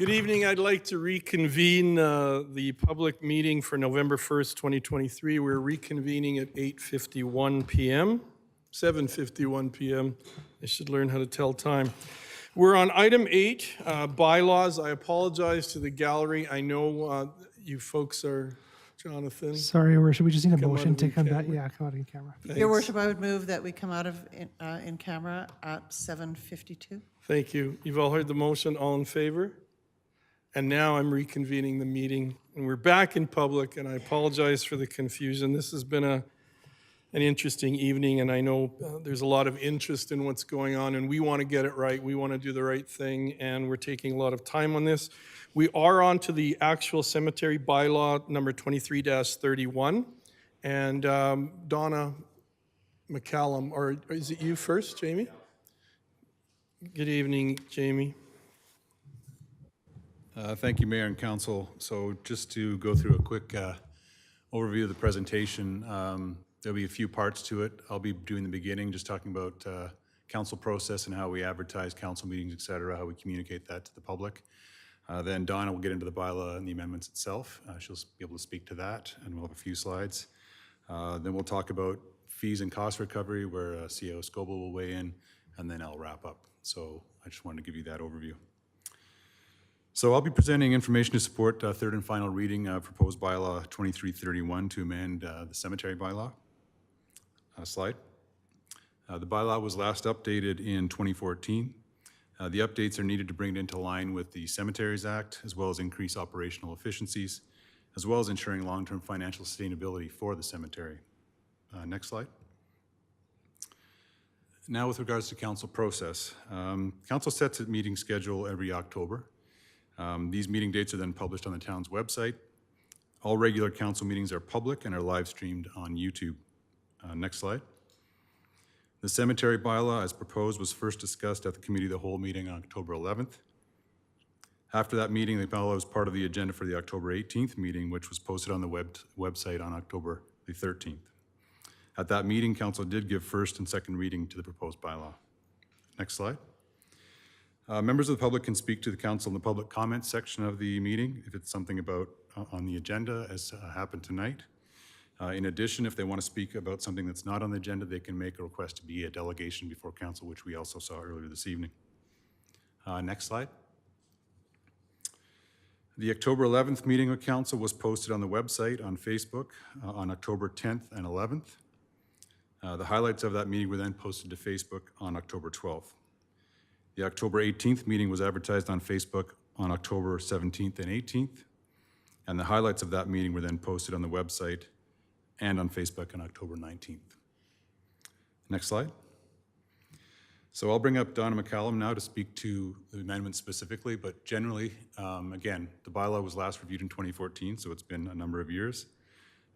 Good evening. I'd like to reconvene the public meeting for November 1st, 2023. We're reconvening at 8:51 p.m., 7:51 p.m. I should learn how to tell time. We're on item 8, bylaws. I apologize to the gallery. I know you folks are, Jonathan. Sorry, Your Worship, we just need a Come out motion of to in come back. camera. Yeah, come out in camera. Thanks. Your Worship, I would move that we come out of in camera at 7:52. Thank you. You've all heard the motion. All in favor? And now I'm reconvening the meeting, and we're back in public, and I apologize for the confusion. This has been an interesting evening, and I know there's a lot of interest in what's going on, and we want to get it right. We want to do the right thing, and we're taking a lot of time on this. We are on to the actual cemetery bylaw number 23-31, and Donna McCallum, or is it you first, Jamie? Good evening, Jamie. Thank you, Mayor and Council. So just to go through a quick overview of the presentation, there'll be a few parts to it. I'll be doing the beginning, just talking about council process and how we advertise council meetings, et cetera, how we communicate that to the public. Then Donna will get into the bylaw and the amendments itself. She'll be able to speak to that, and we'll have a few slides. Then we'll talk about fees and cost recovery, where CEO Scoble will weigh in, and then I'll wrap up. So I just wanted to give you that overview. So I'll be presenting information to support third and final reading of proposed bylaw 2331 to amend the cemetery bylaw. Slide. The bylaw was last updated in 2014. The updates are needed to bring it into line with the Cemeteries Act, as well as increase operational efficiencies, as well as ensuring long-term financial sustainability for the cemetery. Next slide. Now with regards to council process. Council sets a meeting schedule every October. These meeting dates are then published on the town's website. All regular council meetings are public and are live streamed on YouTube. Next slide. The cemetery bylaw, as proposed, was first discussed at the Committee of the Whole meeting on October 11th. After that meeting, the bylaw was part of the agenda for the October 18th meeting, which was posted on the website on October the 13th. At that meeting, council did give first and second reading to the proposed bylaw. Next slide. Members of the public can speak to the council in the public comments section of the meeting if it's something about on the agenda, as happened tonight. In addition, if they want to speak about something that's not on the agenda, they can make a request to be a delegation before council, which we also saw earlier this evening. Next slide. The October 11th meeting of council was posted on the website on Facebook on October 10th and 11th. The highlights of that meeting were then posted to Facebook on October 12th. The October 18th meeting was advertised on Facebook on October 17th and 18th, and the highlights of that meeting were then posted on the website and on Facebook on October 19th. Next slide. So I'll bring up Donna McCallum now to speak to the amendment specifically, but generally, again, the bylaw was last reviewed in 2014, so it's been a number of years.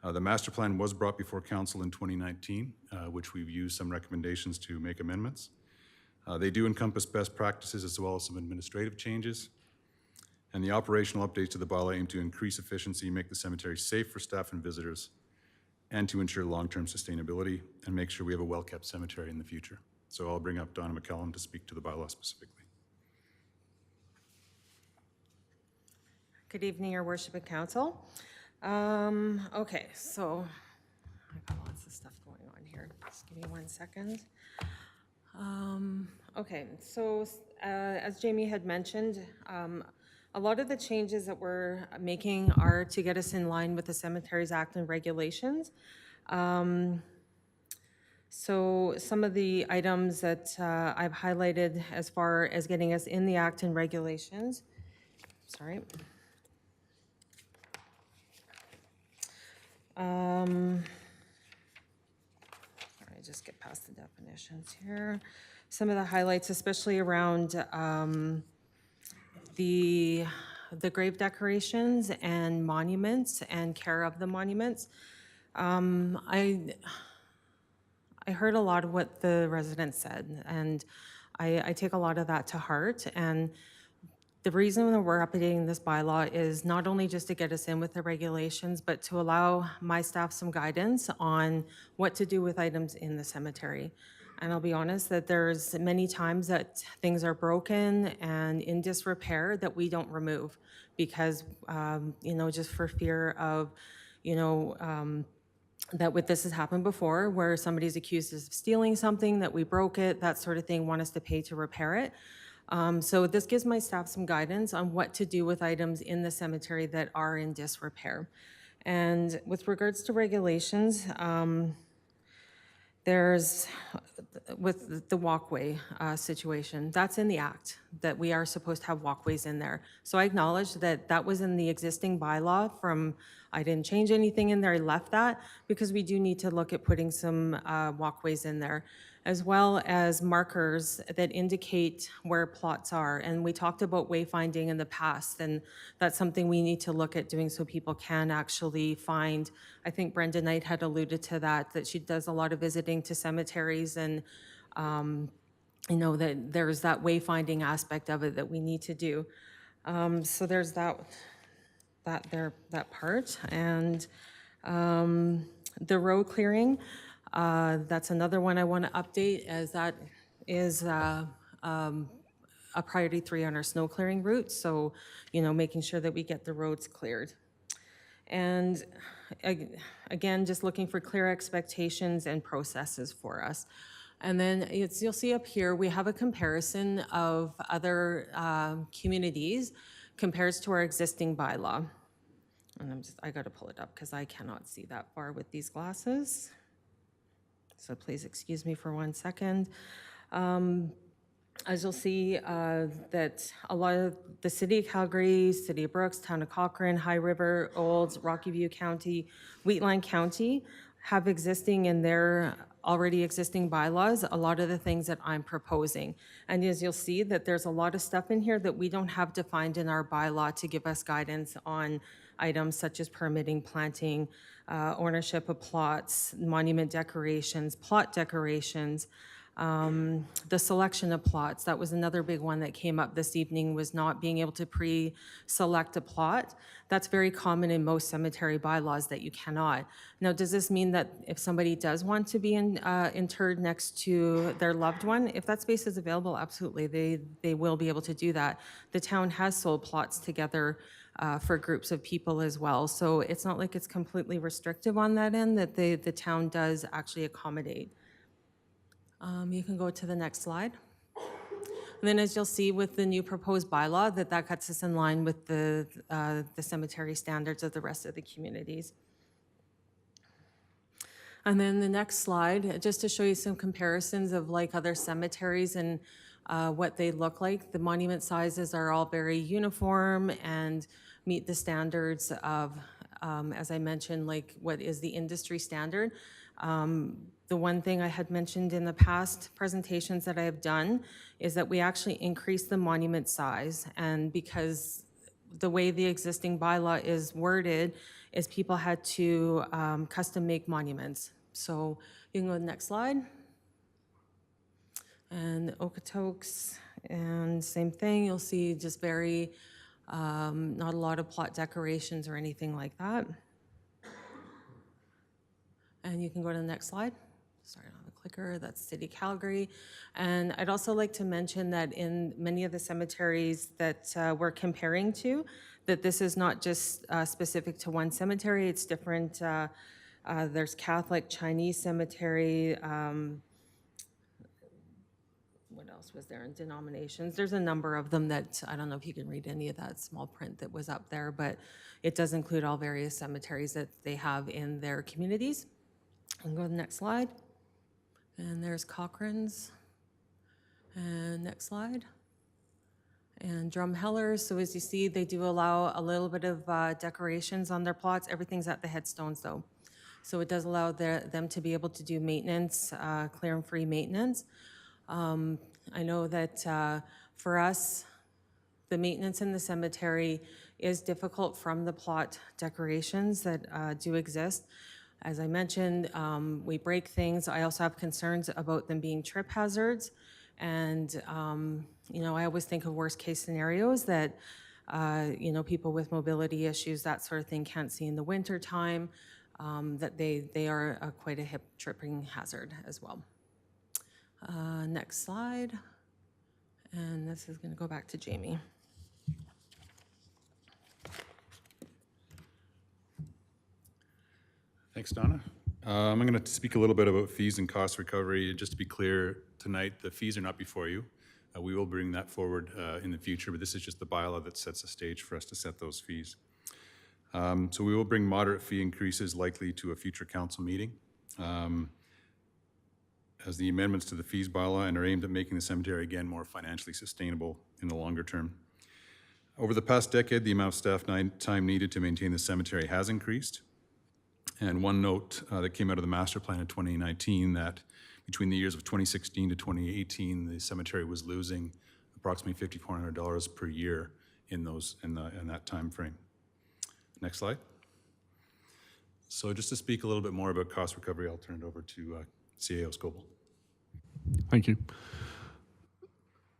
The master plan was brought before council in 2019, which we've used some recommendations to make amendments. They do encompass best practices as well as some administrative changes. And the operational updates to the bylaw aim to increase efficiency, make the cemetery safe for staff and visitors, and to ensure long-term sustainability and make sure we have a well-kept cemetery in the future. So I'll bring up Donna McCallum to speak to the bylaw specifically. Good evening, Your Worship and Council. Okay, so I've got lots of stuff going on here. Just give me 1 second. Okay, so as Jamie had mentioned, a lot of the changes that we're making are to get us in line with the Cemeteries Act and regulations. So some of the items that I've highlighted as far as getting us in the Act and regulations, sorry. Just get past the definitions here. Some of the highlights, especially around the grave decorations and monuments and care of the monuments. I heard a lot of what the residents said, and I take a lot of that to heart. And the reason that we're updating this bylaw is not only just to get us in with the regulations, but to allow my staff some guidance on what to do with items in the cemetery. And I'll be honest that there's many times that things are broken and in disrepair that we don't remove because, just for fear of, that this has happened before where somebody's accused of stealing something, that we broke it, that sort of thing, want us to pay to repair it. So this gives my staff some guidance on what to do with items in the cemetery that are in disrepair. And with regards to regulations, there's, with the walkway situation, that's in the act, that we are supposed to have walkways in there. So I acknowledge that that was in the existing bylaw I didn't change anything in there, I left that, because we do need to look at putting some walkways in there, as well as markers that indicate where plots are. And we talked about wayfinding in the past, and that's something we need to look at doing so people can actually find. I think Brenda Knight had alluded to that she does a lot of visiting to cemeteries, and that there's that wayfinding aspect of it that we need to do. So there's that part. And the road clearing, that's another one I want to update, as that is a priority 3 on our snow clearing route. So, making sure that we get the roads cleared. And again, just looking for clear expectations and processes for us. And then you'll see up here, we have a comparison of other communities compared to our existing bylaw. And I got to pull it up because I cannot see that far with these glasses. So please excuse me for 1 second. As you'll see, that a lot of the City of Calgary, City of Brooks, Town of Cochrane, High River, Olds, Rocky View County, Wheatland County have existing in their already existing bylaws a lot of the things that I'm proposing. And as you'll see, that there's a lot of stuff in here that we don't have defined in our bylaw to give us guidance on items such as permitting, planting, ownership of plots, monument decorations, plot decorations, the selection of plots. That was another big one that came up this evening, was not being able to pre-select a plot. That's very common in most cemetery bylaws that you cannot. Now, does this mean that if somebody does want to be interred next to their loved one, if that space is available, absolutely, they will be able to do that. The town has sold plots together for groups of people as well. So it's not like it's completely restrictive on that end, that the town does actually accommodate. You can go to the next slide. And then as you'll see with the new proposed bylaw, that cuts us in line with the cemetery standards of the rest of the communities. And then the next slide, just to show you some comparisons of like other cemeteries and what they look like. The monument sizes are all very uniform and meet the standards of, as I mentioned, like what is the industry standard. The one thing I had mentioned in the past presentations that I have done is that we actually increased the monument size, and because the way the existing bylaw is worded is people had to custom make monuments. So you can go to the next slide. And Okotoks, and same thing, you'll see just very, not a lot of plot decorations or anything like that. And you can go to the next slide. Sorry, I don't have a clicker. That's City Calgary. And I'd also like to mention that in many of the cemeteries that we're comparing to, that this is not just specific to one cemetery. It's different. There's Catholic, Chinese cemetery. What else was there in denominations? There's a number of them that, I don't know if you can read any of that small print that was up there, but it does include all various cemeteries that they have in their communities. And go to the next slide. And there's Cochrane's. And next slide. And Drumhellers. So as you see, they do allow a little bit of decorations on their plots. Everything's at the headstones though. So it does allow them to be able to do maintenance, clear and free maintenance. I know that for us, the maintenance in the cemetery is difficult from the plot decorations that do exist. As I mentioned, we break things. I also have concerns about them being trip hazards. And, I always think of worst case scenarios that, people with mobility issues, that sort of thing, can't see in the winter time, that they are quite a hip tripping hazard as well. Next slide. And this is going to go back to Jamie. Thanks, Donna. I'm going to speak a little bit about fees and cost recovery. Just to be clear, tonight, the fees are not before you. We will bring that forward in the future, but this is just the bylaw that sets the stage for us to set those fees. So we will bring moderate fee increases likely to a future council meeting as the amendments to the fees bylaw and are aimed at making the cemetery again more financially sustainable in the longer term. Over the past decade, the amount of staff time needed to maintain the cemetery has increased. And one note that came out of the master plan in 2019 that between the years of 2016 to 2018, the cemetery was losing approximately $5,400 per year in that time frame. Next slide. So just to speak a little bit more about cost recovery, I'll turn it over to CAO Scoble. Thank you.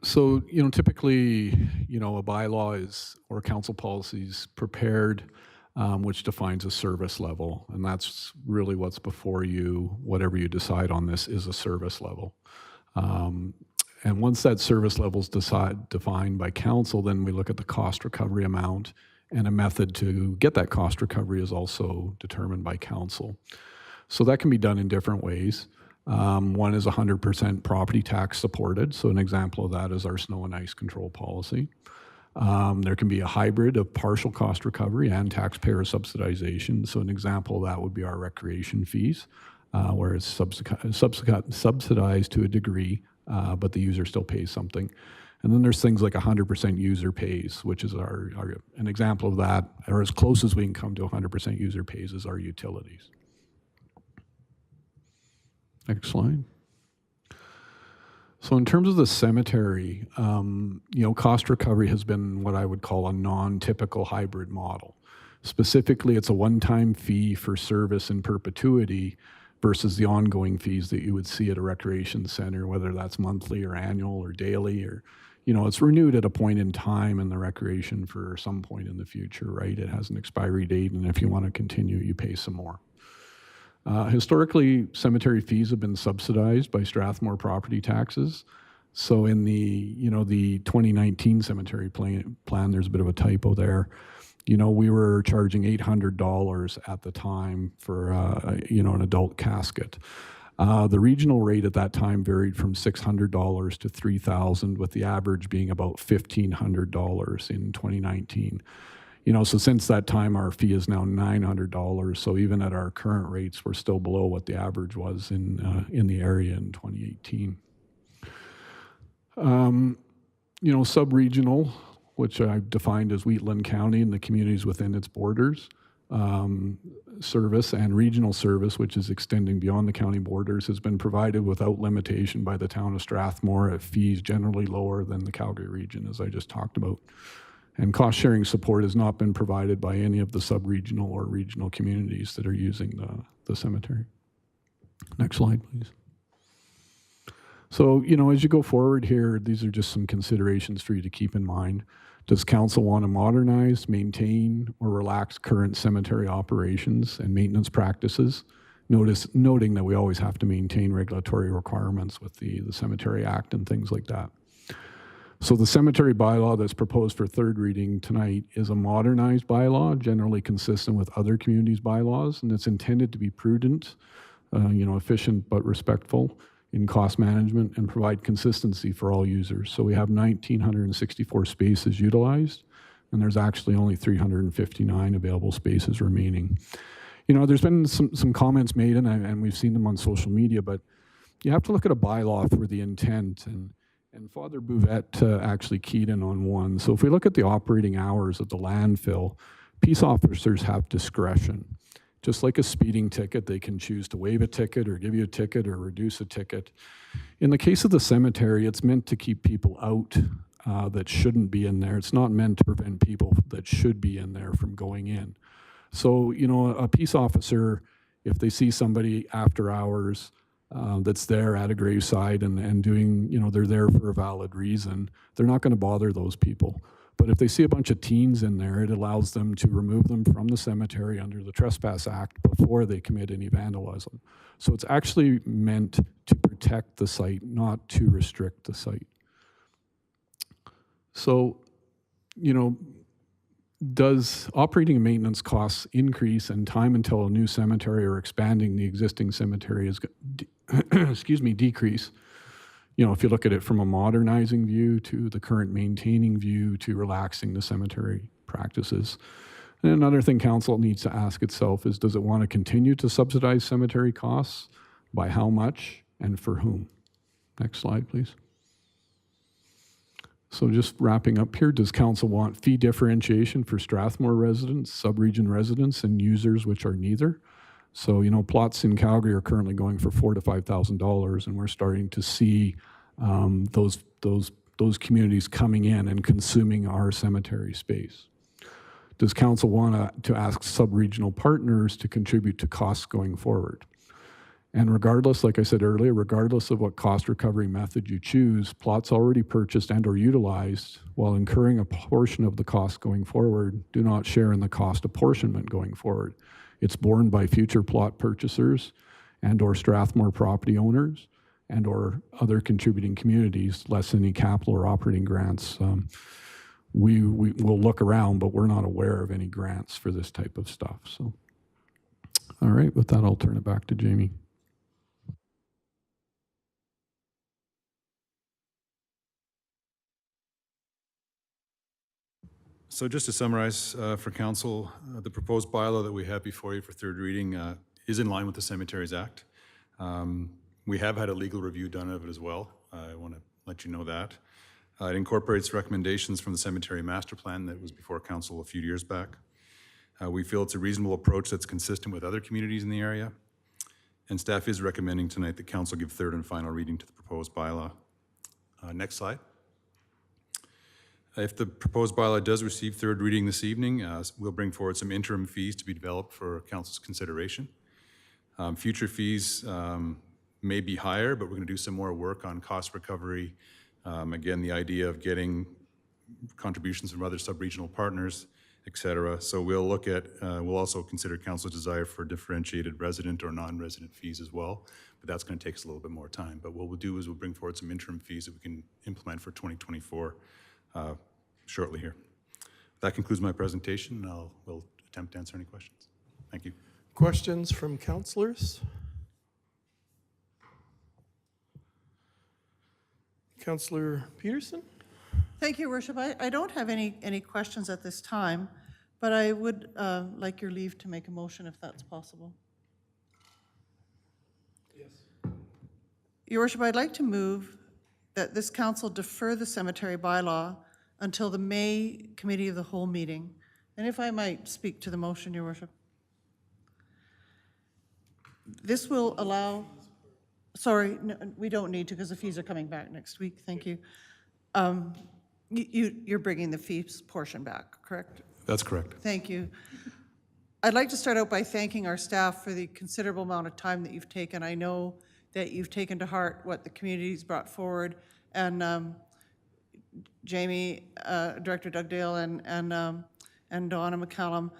So, typically, a bylaw is, or council policy is prepared, which defines a service level. And that's really what's before you. Whatever you decide on this is a service level. And once that service level is defined by council, then we look at the cost recovery amount, and a method to get that cost recovery is also determined by council. So that can be done in different ways. One is 100% property tax supported. So an example of that is our snow and ice control policy. There can be a hybrid of partial cost recovery and taxpayer subsidization. So an example of that would be our recreation fees, where it's subsidized to a degree, but the user still pays something. And then there's things like 100% user pays, which is an example of that, or as close as we can come to 100% user pays is our utilities. Next slide. So in terms of the cemetery, cost recovery has been what I would call a non-typical hybrid model. Specifically, it's a one-time fee for service in perpetuity versus the ongoing fees that you would see at a recreation center, whether that's monthly or annual or daily, or, it's renewed at a point in time in the recreation for some point in the future, right? It has an expiry date, and if you want to continue, you pay some more. Historically, cemetery fees have been subsidized by Strathmore property taxes. So in the 2019 cemetery plan, there's a bit of a typo there. We were charging $800 at the time for, an adult casket. The regional rate at that time varied from $600 to $3,000, with the average being about $1,500 in 2019. So since that time, our fee is now $900. So even at our current rates, we're still below what the average was in the area in 2018. Sub-regional, which I've defined as Wheatland County and the communities within its borders, service and regional service, which is extending beyond the county borders, has been provided without limitation by the town of Strathmore at fees generally lower than the Calgary region, as I just talked about. And cost-sharing support has not been provided by any of the sub-regional or regional communities that are using the cemetery. Next slide, please. So, as you go forward here, these are just some considerations for you to keep in mind. Does council want to modernize, maintain, or relax current cemetery operations and maintenance practices? Noting that we always have to maintain regulatory requirements with the Cemetery Act and things like that. So the cemetery bylaw that's proposed for third reading tonight is a modernized bylaw, generally consistent with other communities' bylaws, and it's intended to be prudent, efficient but respectful in cost management and provide consistency for all users. So we have 1,964 spaces utilized, and there's actually only 359 available spaces remaining. There's been some comments made, and we've seen them on social media, but you have to look at a bylaw for the intent, and Father Bouvette actually keyed in on one. So if we look at the operating hours of the landfill, peace officers have discretion. Just like a speeding ticket, they can choose to waive a ticket or give you a ticket or reduce a ticket. In the case of the cemetery, it's meant to keep people out that shouldn't be in there. It's not meant to prevent people that should be in there from going in. So, a peace officer, if they see somebody after hours, that's there at a graveside and doing, they're there for a valid reason, they're not going to bother those people. But if they see a bunch of teens in there, it allows them to remove them from the cemetery under the Trespass Act before they commit any vandalism. So it's actually meant to protect the site, not to restrict the site. So, you know, does operating and maintenance costs increase and time until a new cemetery or expanding the existing cemetery is, excuse me, decrease? You know, if you look at it from a modernizing view to the current maintaining view to relaxing the cemetery practices. And another thing council needs to ask itself is, does it want to continue to subsidize cemetery costs? By how much and for whom? Next slide, please. So just wrapping up here, does council want fee differentiation for Strathmore residents, sub-region residents, and users which are neither? So, you know, plots in Calgary are currently going for $4,000 to $5,000, and we're starting to see those communities coming in and consuming our cemetery space. Does council want to ask sub-regional partners to contribute to costs going forward? And regardless, like I said earlier, regardless of what cost recovery method you choose, plots already purchased and or utilized, while incurring a portion of the cost going forward, do not share in the cost apportionment going forward. It's borne by future plot purchasers and or Strathmore property owners and or other contributing communities, less any capital or operating grants. We will look around, but we're not aware of any grants for this type of stuff. So, all right, with that, I'll turn it back to Jamie. So just to summarize for council, the proposed bylaw that we have before you for third reading is in line with the Cemeteries Act. We have had a legal review done of it as well. I want to let you know that. It incorporates recommendations from the Cemetery Master Plan that was before council a few years back. We feel it's a reasonable approach that's consistent with other communities in the area. And staff is recommending tonight that council give third and final reading to the proposed bylaw. Next slide. If the proposed bylaw does receive third reading this evening, we'll bring forward some interim fees to be developed for council's consideration. Future fees may be higher, but we're going to do some more work on cost recovery. Again, the idea of getting contributions from other sub-regional partners, et cetera. So we'll look at, we'll also consider council's desire for differentiated resident or non-resident fees as well, but that's going to take us a little bit more time. But what we'll do is we'll bring forward some interim fees that we can implement for 2024 shortly here. That concludes my presentation, and we'll attempt to answer any questions. Thank you. Questions from councillors? Councillor Peterson? Thank you, Worship. I don't have any questions at this time, but I would like your leave to make a motion if that's possible. Yes. Your Worship, I'd like to move that this council defer the cemetery bylaw until the May Committee of the Whole meeting. And if I might speak to the motion, Your Worship. This will allow, sorry, no, we don't need to because the fees are coming back next week. Thank you. You're bringing the fees portion back, correct? That's correct. Thank you. I'd like to start out by thanking our staff for the considerable amount of time that you've taken. I know that you've taken to heart what the community's brought forward, and Jamie, Director Dugdale, and Donna McCallum,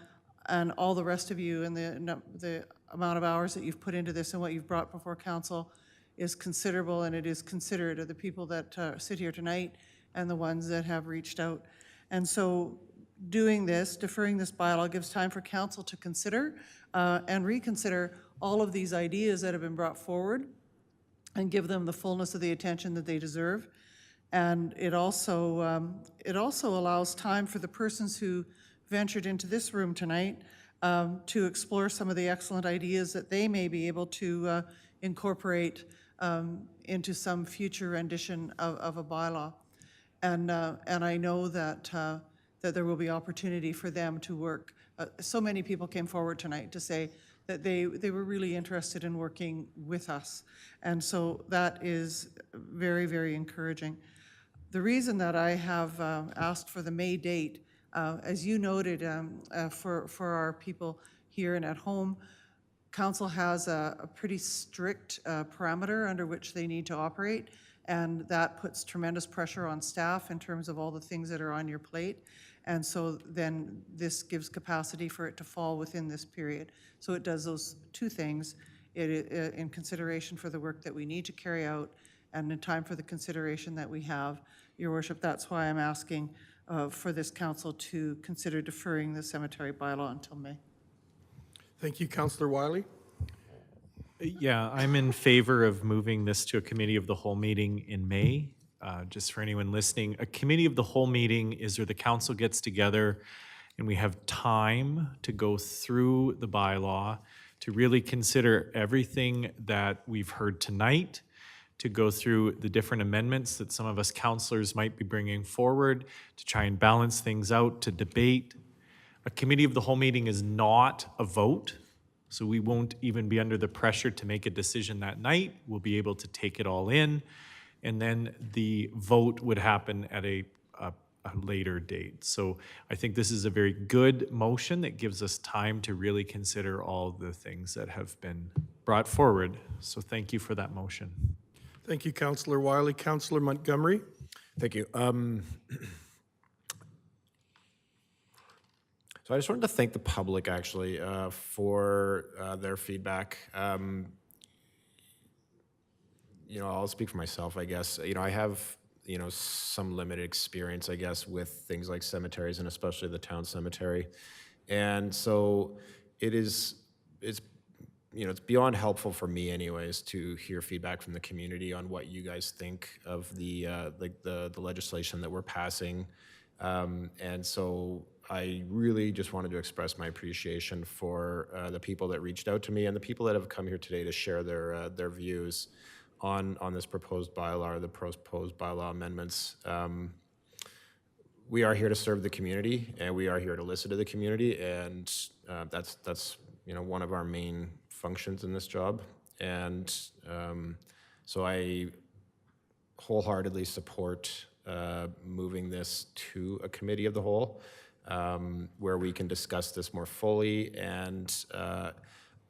and all the rest of you, and the amount of hours that you've put into this and what you've brought before council is considerable, and it is considerate of the people that sit here tonight and the ones that have reached out. And so doing this, deferring this bylaw, gives time for council to consider and reconsider all of these ideas that have been brought forward and give them the fullness of the attention that they deserve. And it also allows time for the persons who ventured into this room tonight to explore some of the excellent ideas that they may be able to incorporate into some future rendition of a bylaw. And I know that that there will be opportunity for them to work. So many people came forward tonight to say that they were really interested in working with us. And so that is very, very encouraging. The reason that I have asked for the May date, as you noted, for our people here and at home, Council has a pretty strict parameter under which they need to operate, and that puts tremendous pressure on staff in terms of all the things that are on your plate. And so then this gives capacity for it to fall within this period. So it does those two things in consideration for the work that we need to carry out and in time for the consideration that we have. Your Worship, that's why I'm asking for this council to consider deferring the cemetery bylaw until May. Thank you, Councillor Wiley. Yeah, I'm in favor of moving this to a committee of the whole meeting in May. Just for anyone listening, a committee of the whole meeting is where the council gets together and we have time to go through the bylaw, to really consider everything that we've heard tonight, to go through the different amendments that some of us councillors might be bringing forward, to try and balance things out, to debate. A committee of the whole meeting is not a vote, so we won't even be under the pressure to make a decision that night. We'll be able to take it all in, and then the vote would happen at a later date. So I think this is a very good motion that gives us time to really consider all the things that have been brought forward. So thank you for that motion. Thank you, Councillor Wiley. Councillor Montgomery. Thank you. So I just wanted to thank the public, actually, for their feedback. I'll speak for myself, I guess. I have, some limited experience, I guess, with things like cemeteries and especially the town cemetery. And so it's beyond helpful for me anyways to hear feedback from the community on what you guys think of the legislation that we're passing. And so I really just wanted to express my appreciation for the people that reached out to me and the people that have come here today to share their views on this proposed bylaw or the proposed bylaw amendments. We are here to serve the community, and we are here to listen to the community, and that's one of our main functions in this job. And so I wholeheartedly support moving this to a committee of the whole, where we can discuss this more fully. And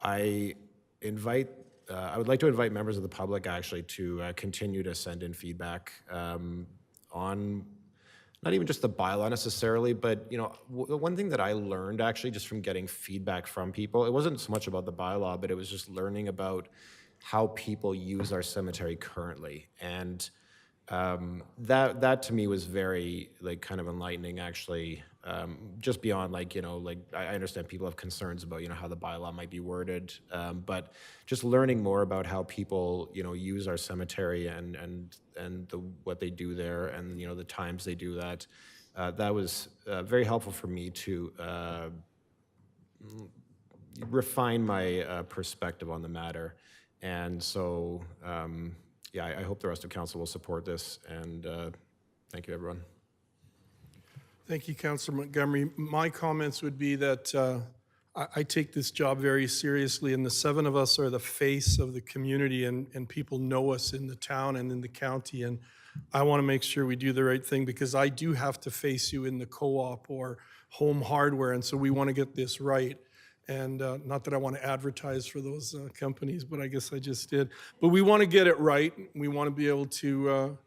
I would like to invite members of the public actually to continue to send in feedback on not even just the bylaw necessarily, but one thing that I learned actually just from getting feedback from people, it wasn't so much about the bylaw, but it was just learning about how people use our cemetery currently. And that to me was very kind of enlightening actually, just beyond I understand people have concerns about how the bylaw might be worded, but just learning more about how people use our cemetery and what they do there and the times they do that, that was very helpful for me to refine my perspective on the matter. And so I hope the rest of council will support this, and thank you, everyone. Thank you, Councillor Montgomery. My comments would be that I take this job very seriously, and the seven of us are the face of the community, and people know us in the town and in the county, and I want to make sure we do the right thing because I do have to face you in the co-op or home hardware, and so we want to get this right. And not that I want to advertise for those companies, but I guess I just did. But we want to get it right. We want to be able to,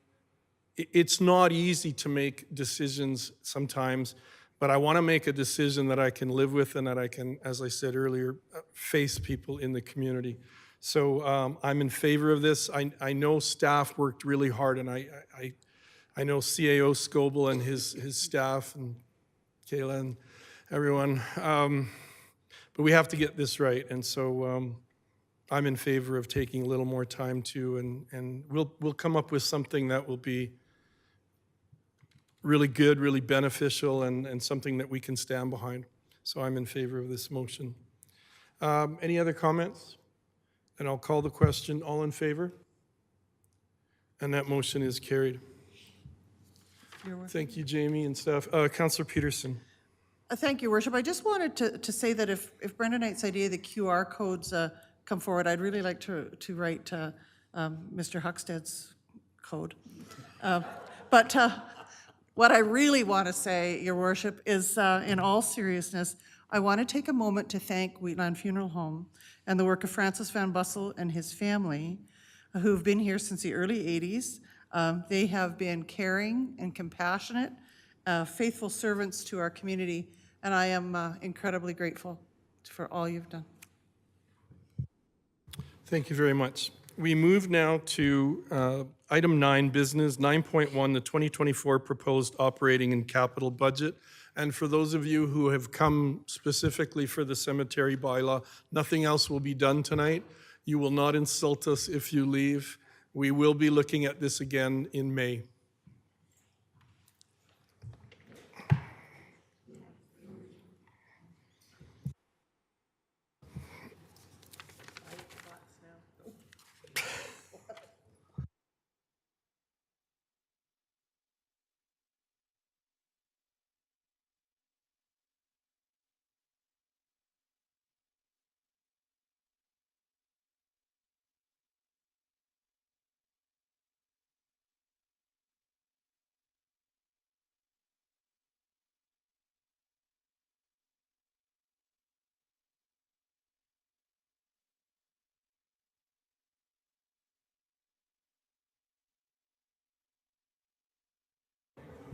it's not easy to make decisions sometimes, but I want to make a decision that I can live with and that I can, as I said earlier, face people in the community. So I'm in favor of this. I know staff worked really hard, and I know CAO Scoble and his staff and Kayla and everyone. But we have to get this right, and so I'm in favor of taking a little more time too, and we'll come up with something that will be really good, really beneficial, and something that we can stand behind. So I'm in favor of this motion. Any other comments? And I'll call the question. All in favor? And that motion is carried. Thank you, Jamie and staff. Councillor Peterson. Thank you, Worship. I just wanted to say that if Brenda Knight's idea, the QR codes come forward, I'd really like to write Mr. Huckstead's code. But what I really want to say, Your Worship, is in all seriousness, I want to take a moment to thank Wheatland Funeral Home and the work of Francis Van Bussel and his family, who've been here since the early 80s. They have been caring and compassionate, faithful servants to our community, and I am incredibly grateful for all you've done. Thank you very much. We move now to item 9, business, 9.1, the 2024 proposed operating and capital budget. And for those of you who have come specifically for the cemetery bylaw, nothing else will be done tonight. You will not insult us if you leave. We will be looking at this again in May.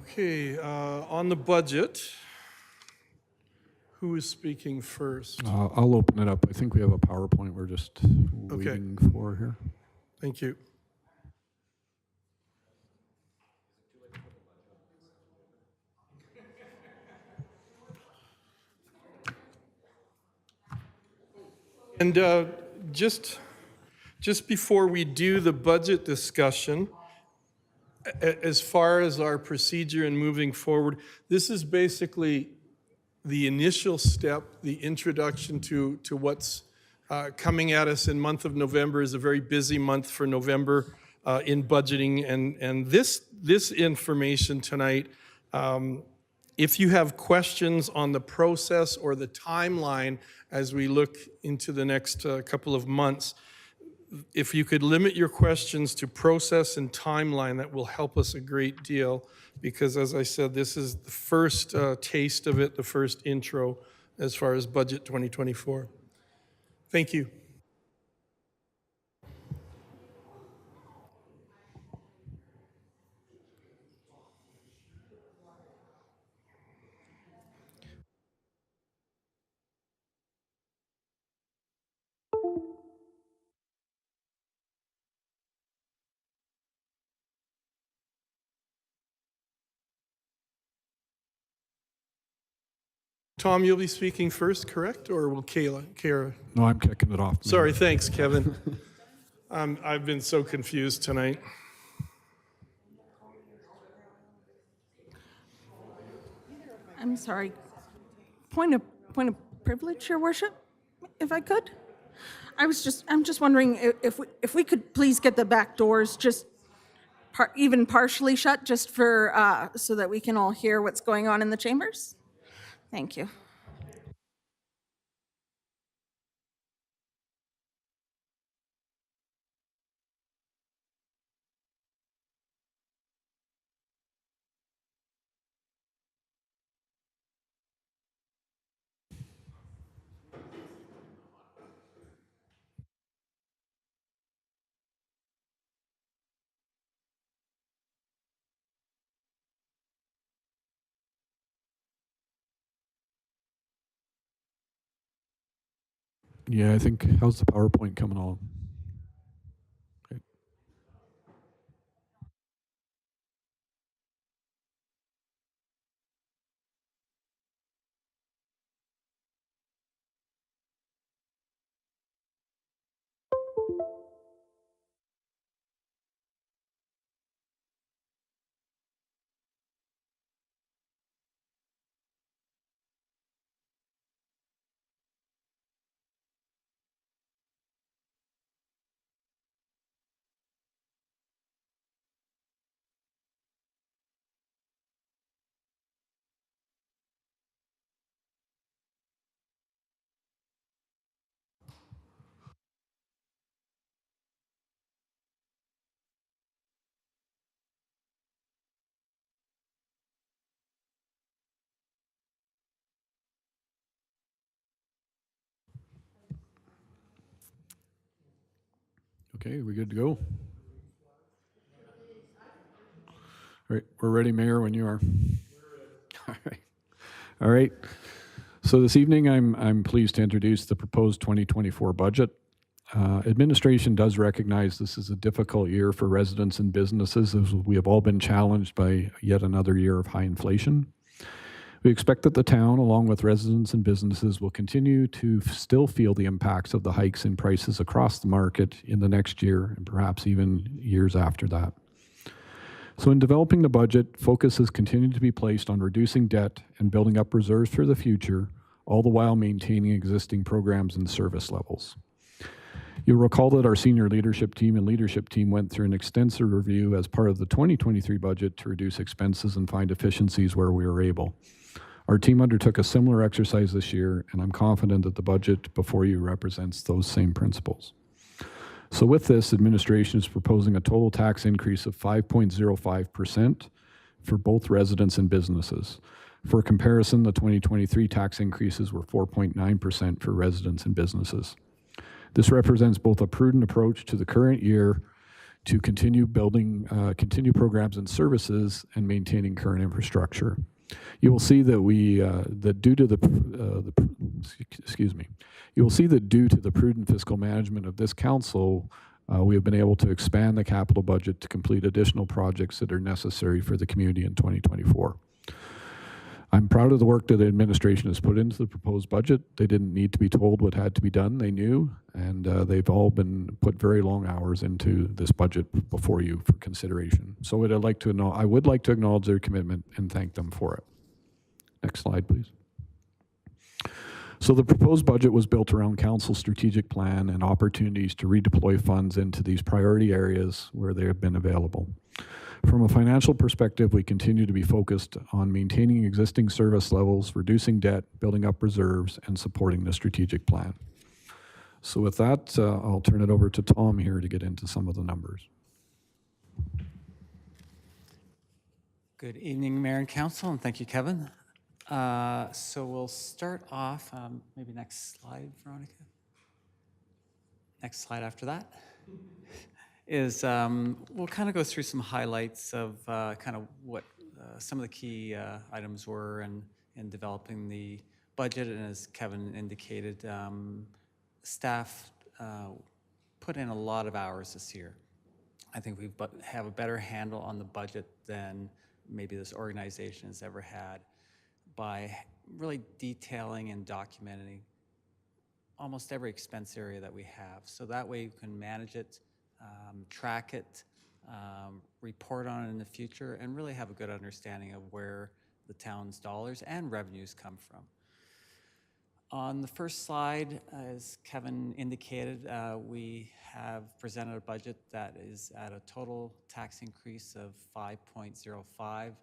Okay, on the budget, who is speaking first? I'll open it up. I think we have a PowerPoint we're just waiting for here. Thank you. And just before we do the budget discussion, as far as our procedure in moving forward, this is basically the initial step, the introduction to what's coming at us in month of November. Is a very busy month for November in budgeting, and this information tonight, if you have questions on the process or the timeline as we look into the next couple of months, if you could limit your questions to process and timeline, that will help us a great deal, because as I said, this is the first taste of it, the first intro as far as Budget 2024. Thank you. Tom, you'll be speaking first, correct? Or will Kara? No, I'm kicking it off. Mayor. Sorry, thanks, Kevin. I've been so confused tonight. I'm sorry. Point of privilege, Your Worship, if I could. I'm just wondering if we could please get the back doors just even partially shut, just for so that we can all hear what's going on in the chambers. Thank you. Yeah, I think, how's the PowerPoint coming on? Okay. Okay, we good to go? All right, we're ready, Mayor, when you are. All right. All right. So this evening, I'm pleased to introduce the proposed 2024 budget. Administration does recognize this is a difficult year for residents and businesses, as we have all been challenged by yet another year of high inflation. We expect that the town, along with residents and businesses, will continue to still feel the impacts of the hikes in prices across the market in the next year and perhaps even years after that. So in developing the budget, focus has continued to be placed on reducing debt and building up reserves for the future, all the while maintaining existing programs and service levels. You'll recall that our senior leadership team and leadership team went through an extensive review as part of the 2023 budget to reduce expenses and find efficiencies where we were able. Our team undertook a similar exercise this year, and I'm confident that the budget before you represents those same principles. So with this, administration is proposing a total tax increase of 5.05% for both residents and businesses. For comparison, the 2023 tax increases were 4.9% for residents and businesses. This represents both a prudent approach to the current year to continue building, continue programs and services and maintaining current infrastructure. You will see that due to the prudent fiscal management of this council, we have been able to expand the capital budget to complete additional projects that are necessary for the community in 2024. I'm proud of the work that the administration has put into the proposed budget. They didn't need to be told what had to be done. They knew, and they've all been put very long hours into this budget before you for consideration. So I would like to acknowledge their commitment and thank them for it. Next slide, please. So the proposed budget was built around council's strategic plan and opportunities to redeploy funds into these priority areas where they have been available. From a financial perspective, we continue to be focused on maintaining existing service levels, reducing debt, building up reserves, and supporting the strategic plan. So with that, I'll turn it over to Tom here to get into some of the numbers. Good evening, Mayor and Council, and thank you, Kevin. So we'll start off, maybe next slide, Veronica. Next slide after that is we'll kind of go through some highlights of kind of what some of the key items were in developing the budget. And as Kevin indicated, staff put in a lot of hours this year. I think we have a better handle on the budget than maybe this organization has ever had by really detailing and documenting almost every expense area that we have. So that way you can manage it, track it, report on it in the future, and really have a good understanding of where the town's dollars and revenues come from. On the first slide, as Kevin indicated, we have presented a budget that is at a total tax increase of 5.05.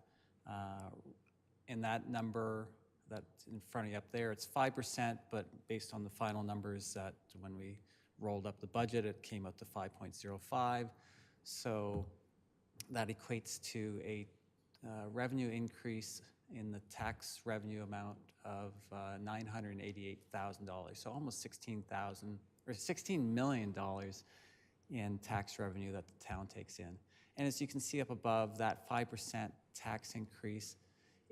In that number that's in front of you up there, it's 5%, but based on the final numbers that when we rolled up the budget, it came up to 5.05. So that equates to a revenue increase in the tax revenue amount of $988,000. So almost $16 million in tax revenue that the town takes in. And as you can see up above, that 5% tax increase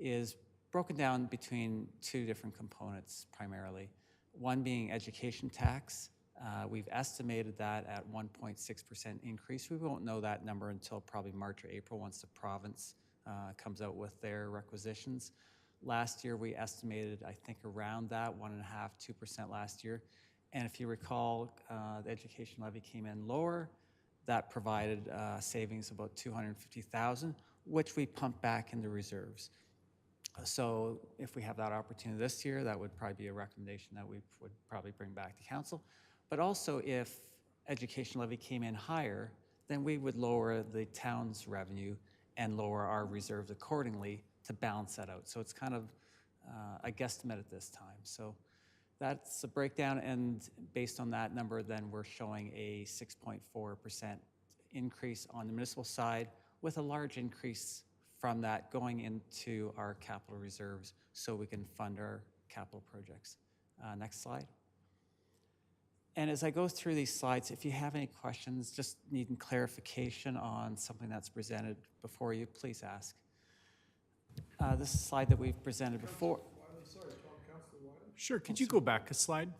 is broken down between two different components primarily. One being education tax. We've estimated that at 1.6% increase. We won't know that number until probably March or April once the province comes out with their requisitions. Last year we estimated, I think, around that 1.5%, 2% last year. And if you recall, the education levy came in lower. That provided savings of about $250,000, which we pumped back into reserves. So if we have that opportunity this year, that would probably be a recommendation that we would probably bring back to council. But also if education levy came in higher, then we would lower the town's revenue and lower our reserves accordingly to balance that out. So it's kind of a guesstimate at this time. So that's a breakdown, and based on that number, then we're showing a 6.4% increase on the municipal side, with a large increase from that going into our capital reserves so we can fund our capital projects. Next slide. And as I go through these slides, if you have any questions, just needing clarification on something that's presented before you, please ask. This is a slide that we've presented before. Sure, could you go back a slide?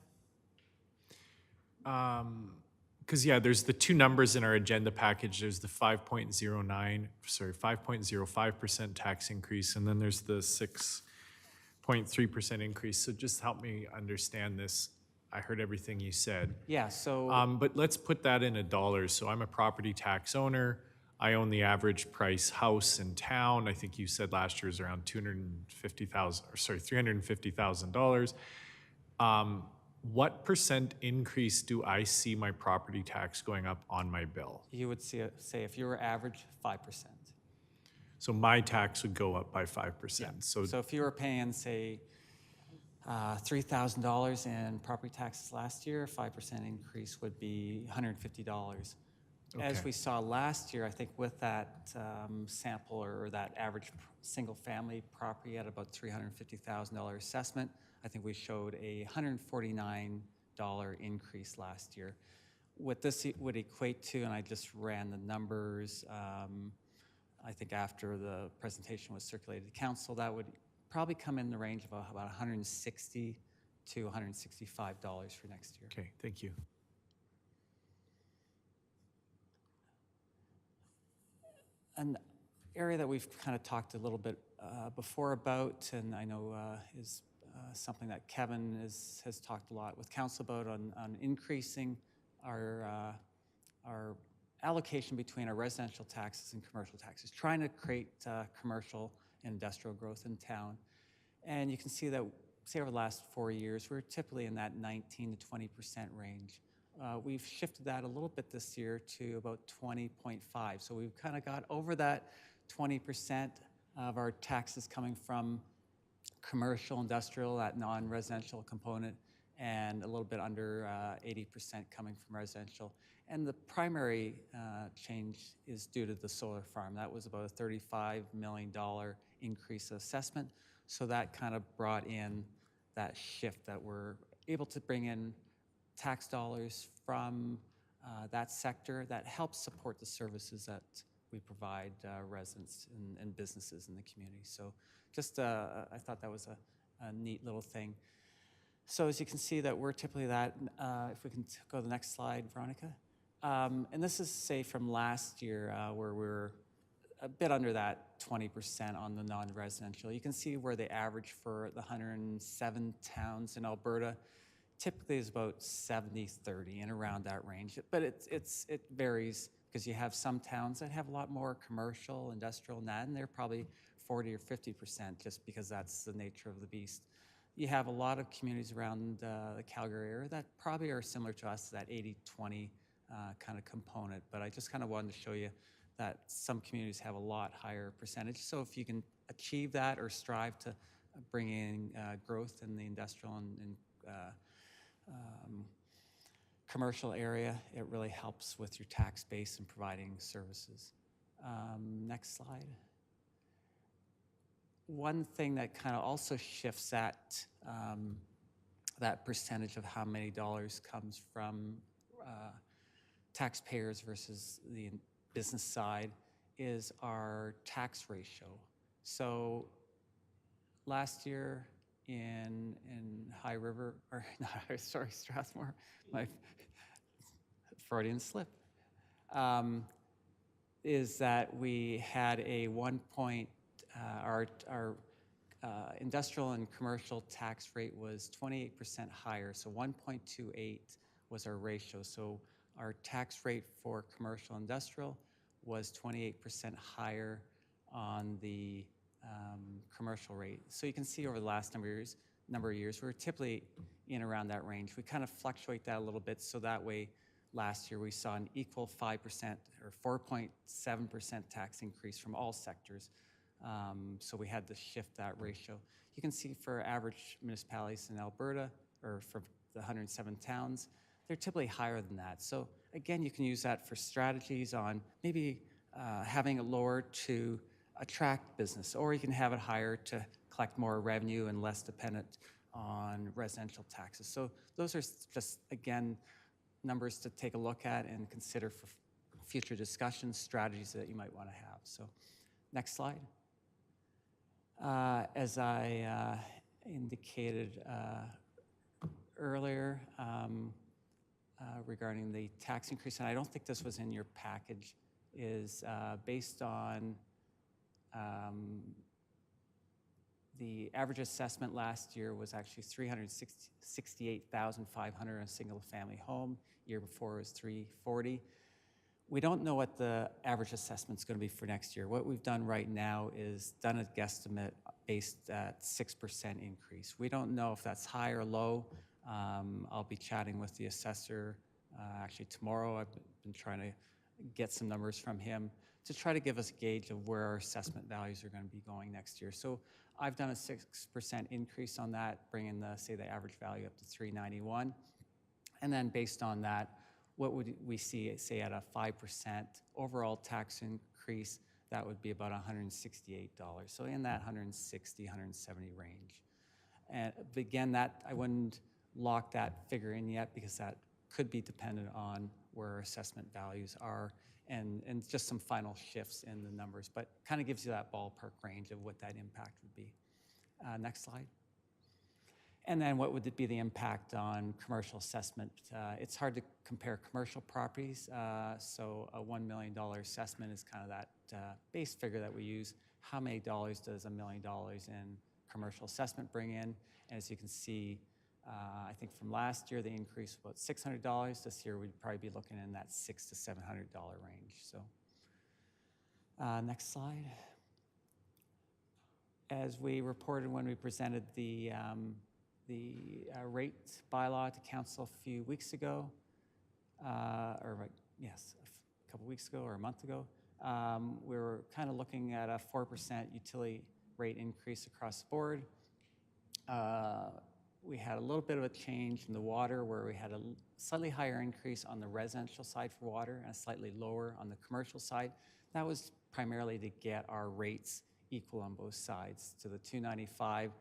Because, yeah, there's the two numbers in our agenda package. There's the 5.05% tax increase, and then there's the 6.3% increase. So just help me understand this. I heard everything you said. Yeah, so But let's put that in dollars. So I'm a property tax owner. I own the average price house in town. I think you said last year was around $350,000. What percent increase do I see my property tax going up on my bill? you would say if you were average, 5%. So my tax would go up by 5%. So So if you were paying, say, $3,000 in property taxes last year, 5% increase would be $150. As Okay. we saw last year, I think with that sample or that average single-family property at about $350,000 assessment, I think we showed a $149 increase last year. What this would equate to, and I just ran the numbers, I think after the presentation was circulated to council, that would probably come in the range of about $160 to $165 for next year. okay, thank you. An area that we've kind of talked a little bit before about, and I know is something that Kevin has talked a lot with council about on increasing our allocation between our residential taxes and commercial taxes, trying to create commercial and industrial growth in town. And you can see that, say over the last 4 years, we're typically in that 19 to 20% range. We've shifted that a little bit this year to about 20.5. So we've kind of got over that 20% of our taxes coming from commercial, industrial, that non-residential component, and a little bit under 80% coming from residential. And the primary change is due to the solar farm. That was about a $35 million increase assessment. So that kind of brought in that shift that we're able to bring in tax dollars from that sector that helps support the services that we provide residents and businesses in the community. So just, I thought that was a neat little thing. So as you can see that we're typically that, if we can go to the next slide, Veronica. And this is, say, from last year where we're a bit under that 20% on the non-residential. You can see where the average for the 107 towns in Alberta typically is about 70-30 and around that range. But it varies because you have some towns that have a lot more commercial, industrial, and that, and they're probably 40 or 50% just because that's the nature of the beast. You have a lot of communities around the Calgary area that probably are similar to us, that 80-20 kind of component. But I just kind of wanted to show you that some communities have a lot higher percentage. So if you can achieve that or strive to bring in growth in the industrial and commercial area, it really helps with your tax base and providing services. Next slide. One thing that kind of also shifts that percentage of how many dollars comes from taxpayers versus the business side is our tax ratio. So last year in High River, or sorry, Strathmore, my Freudian slip, is that we had a our industrial and commercial tax rate was 28% higher, so 1.28 was our ratio. So our tax rate for commercial industrial was 28% higher on the commercial rate. So you can see over the last number of years, we're typically in around that range. We kind of fluctuate that a little bit, so that way last year we saw an equal 5% or 4.7% tax increase from all sectors. So we had to shift that ratio. You can see for average municipalities in Alberta, or for the 107 towns, they're typically higher than that. So again, you can use that for strategies on maybe having it lower to attract business, or you can have it higher to collect more revenue and less dependent on residential taxes. So those are just, again, numbers to take a look at and consider for future discussions, strategies that you might want to have. So next slide. As I indicated earlier regarding the tax increase, and I don't think this was in your package, is based on the average assessment last year was actually $368,500 on a single-family home. Year before it was $340,000. We don't know what the average assessment's going to be for next year. What we've done right now is done a guesstimate based at 6% increase. We don't know if that's high or low. I'll be chatting with the assessor actually tomorrow. I've been trying to get some numbers from him to try to give us a gauge of where our assessment values are going to be going next year. So I've done a 6% increase on that, bringing the average value up to $391. And then based on that, what would we see, say, at a 5% overall tax increase? That would be about $168. So in that $160, $170 range. And again, that I wouldn't lock that figure in yet because that could be dependent on where our assessment values are and just some final shifts in the numbers, but kind of gives you that ballpark range of what that impact would be. Next slide. And then what would be the impact on commercial assessment? It's hard to compare commercial properties, so a $1 million assessment is kind of that base figure that we use. How many dollars does $1 million in commercial assessment bring in? And as you can see, I think from last year, the increase was about $600. This year, we'd probably be looking in that $600 to $700 range. So next slide. As we reported when we presented the rate bylaw to council a few weeks ago, a couple weeks ago or a month ago, we were kind of looking at a 4% utility rate increase across the board. We had a little bit of a change in the water where we had a slightly higher increase on the residential side for water and a slightly lower on the commercial side. That was primarily to get our rates equal on both sides. To the $295,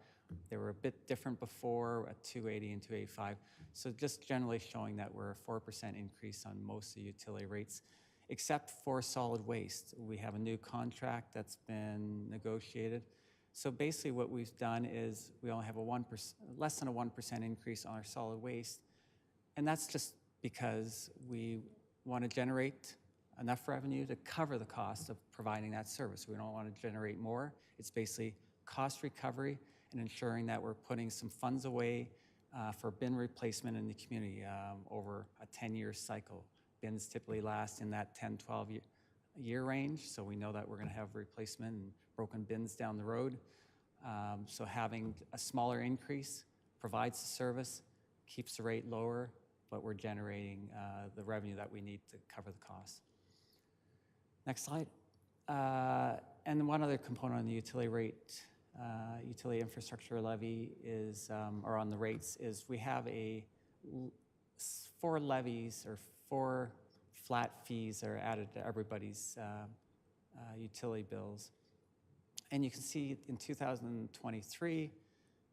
they were a bit different before at $280 and $285. So just generally showing that we're a 4% increase on most of the utility rates, except for solid waste. We have a new contract that's been negotiated. So basically what we've done is we only have a less than a 1% increase on our solid waste. And that's just because we want to generate enough revenue to cover the cost of providing that service. We don't want to generate more. It's basically cost recovery and ensuring that we're putting some funds away for bin replacement in the community over a 10-year cycle. Bins typically last in that 10, 12-year range, so we know that we're going to have replacement and broken bins down the road. So having a smaller increase provides the service, keeps the rate lower, but we're generating the revenue that we need to cover the costs. Next slide. And one other component on the utility rate, utility infrastructure levy is, or on the rates, is we have 4 levies or 4 flat fees that are added to everybody's utility bills. And you can see in 2023,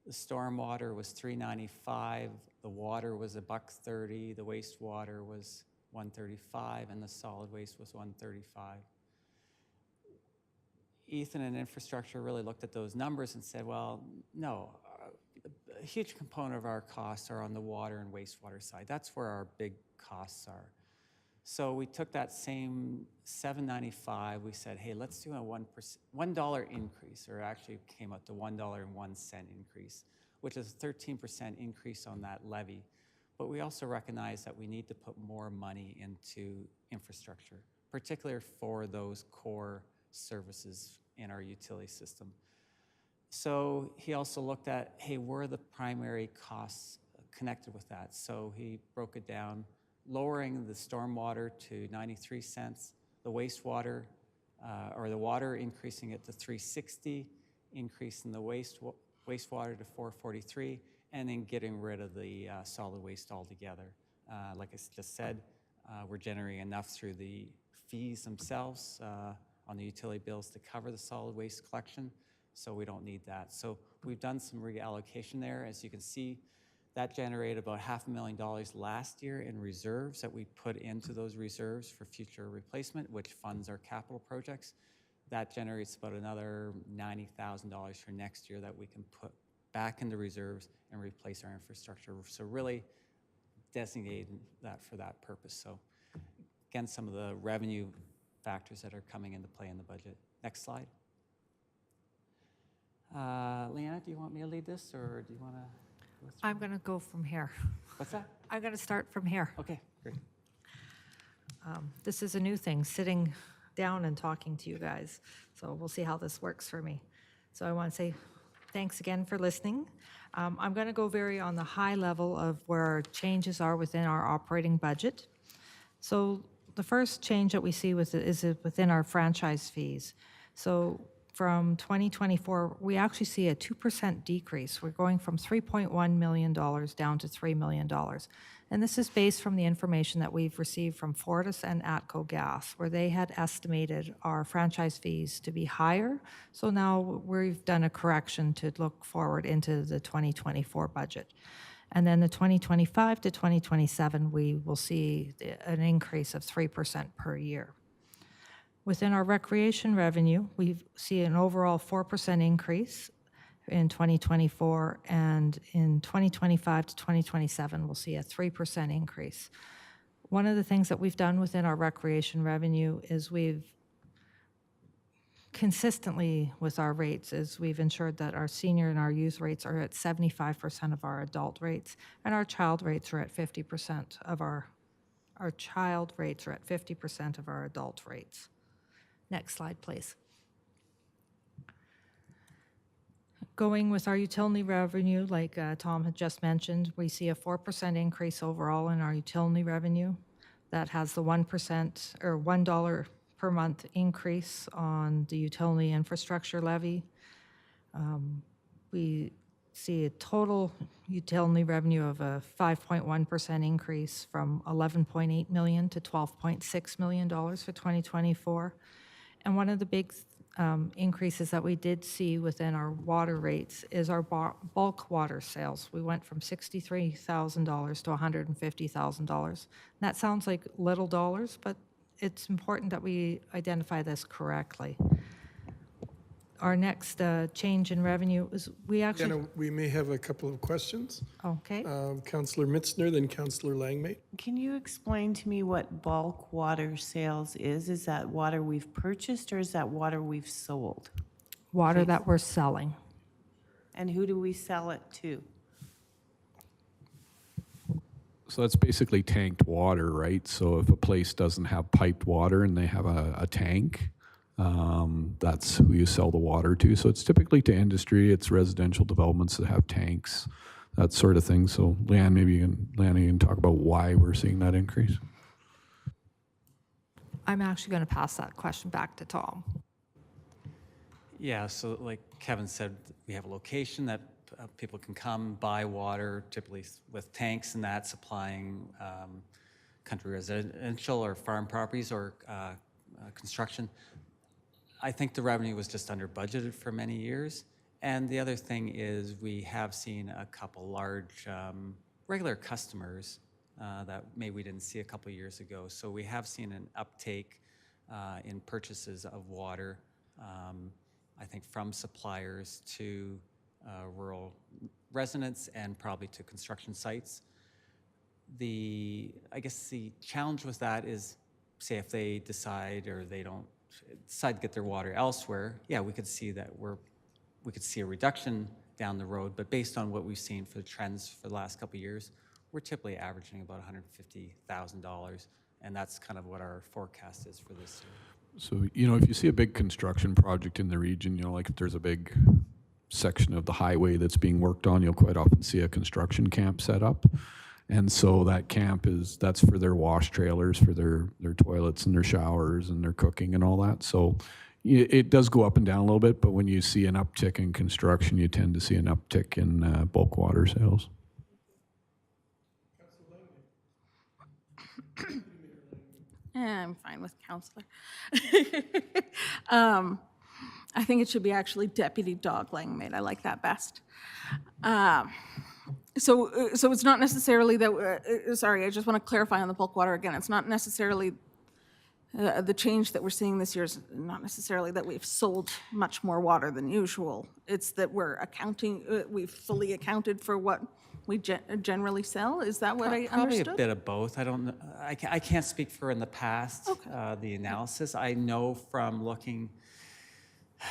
the stormwater was $395, the water was $130, the wastewater was $135, and the solid waste was $135. Ethan and infrastructure really looked at those numbers and said, well, no, a huge component of our costs are on the water and wastewater side. That's where our big costs are. So we took that same $795, we said, hey, let's do a $1 increase, or actually came up to $1.01 increase, which is a 13% increase on that levy. But we also recognize that we need to put more money into infrastructure, particularly for those core services in our utility system. So he also looked at, hey, where are the primary costs connected with that? So he broke it down, lowering the stormwater to 93 cents, the wastewater, or the water increasing it to 360, increasing the wastewater to 443, and then getting rid of the solid waste altogether. Like I just said, we're generating enough through the fees themselves on the utility bills to cover the solid waste collection, so we don't need that. So we've done some reallocation there. As you can see, That generated about $500,000 last year in reserves that we put into those reserves for future replacement, which funds our capital projects. That generates about another $90,000 for next year that we can put back into reserves and replace our infrastructure. So really designating that for that purpose. So again, some of the revenue factors that are coming into play in the budget. Next slide. Leanna, do you want me to lead this, or do you want to? I'm going to go from here. What's that? I'm going to start from here. Okay, great. This is a new thing, sitting down and talking to you guys. So we'll see how this works for me. So I want to say thanks again for listening. I'm going to go very on the high level of where our changes are within our operating budget. So the first change that we see is within our franchise fees. So from 2024, we actually see a 2% decrease. We're going from $3.1 million down to $3 million. And this is based from the information that we've received from Fortis and ATCO Gas, where they had estimated our franchise fees to be higher. So now we've done a correction to look forward into the 2024 budget. And then the 2025 to 2027, we will see an increase of 3% per year. Within our recreation revenue, we see an overall 4% increase in 2024, and in 2025 to 2027, we'll see a 3% increase. One of the things that we've done within our recreation revenue is we've consistently with our rates is we've ensured that our senior and our youth rates are at 75% of our adult rates, and our child rates are at 50% of our child rates are at 50% of our adult rates. Next slide, please. Going with our utility revenue, like Tom had just mentioned, we see a 4% increase overall in our utility revenue. That has the 1% or $1 per month increase on the utility infrastructure levy. We see a total utility revenue of a 5.1% increase from $11.8 million to $12.6 million for 2024. And one of the big increases that we did see within our water rates is our bulk water sales. We went from $63,000 to $150,000. That sounds like little dollars, but it's important that we identify this correctly. Our next change in revenue is we actually... Anna, we may have a couple of questions. Okay. Councillor Mitzner, then Councillor Langmate. Can you explain to me what bulk water sales is? Is that water we've purchased or is that water we've sold? Water that we're selling. And who do we sell it to? So that's basically tanked water, right? So if a place doesn't have piped water and they have a tank, that's who you sell the water to. So it's typically to industry, it's residential developments that have tanks, that sort of thing. So Leanne, maybe you can talk about why we're seeing that increase. I'm actually going to pass that question back to Tom. Yeah, so like Kevin said, we have a location that people can come buy water, typically with tanks and that, supplying country residential or farm properties or construction. I think the revenue was just under budgeted for many years. And the other thing is we have seen a couple large regular customers that maybe we didn't see a couple years ago. So we have seen an uptake in purchases of water, I think from suppliers to rural residents and probably to construction sites. I guess the challenge with that is, say if they decide or they don't decide to get their water elsewhere, yeah, we could see that we could see a reduction down the road, but based on what we've seen for the trends for the last couple of years, we're typically averaging about $150,000, and that's kind of what our forecast is for this year. So, if you see a big construction project in the region, like if there's a big section of the highway that's being worked on, you'll quite often see a construction camp set up. And so that camp that's for their wash trailers, for their toilets and their showers and their cooking and all that. So it does go up and down a little bit, but when you see an uptick in construction, you tend to see an uptick in bulk water sales. I'm fine with counselor. I think it should be actually Deputy Dog Langmate. I like that best. So it's not necessarily that, sorry, I just want to clarify on the bulk water again. It's not necessarily, the change that we're seeing this year is not necessarily that we've sold much more water than usual. It's that we've fully accounted for what we generally sell. Is that what I Probably a understood? bit of both. I don't, I can't speak for in the past, the analysis. I know from looking,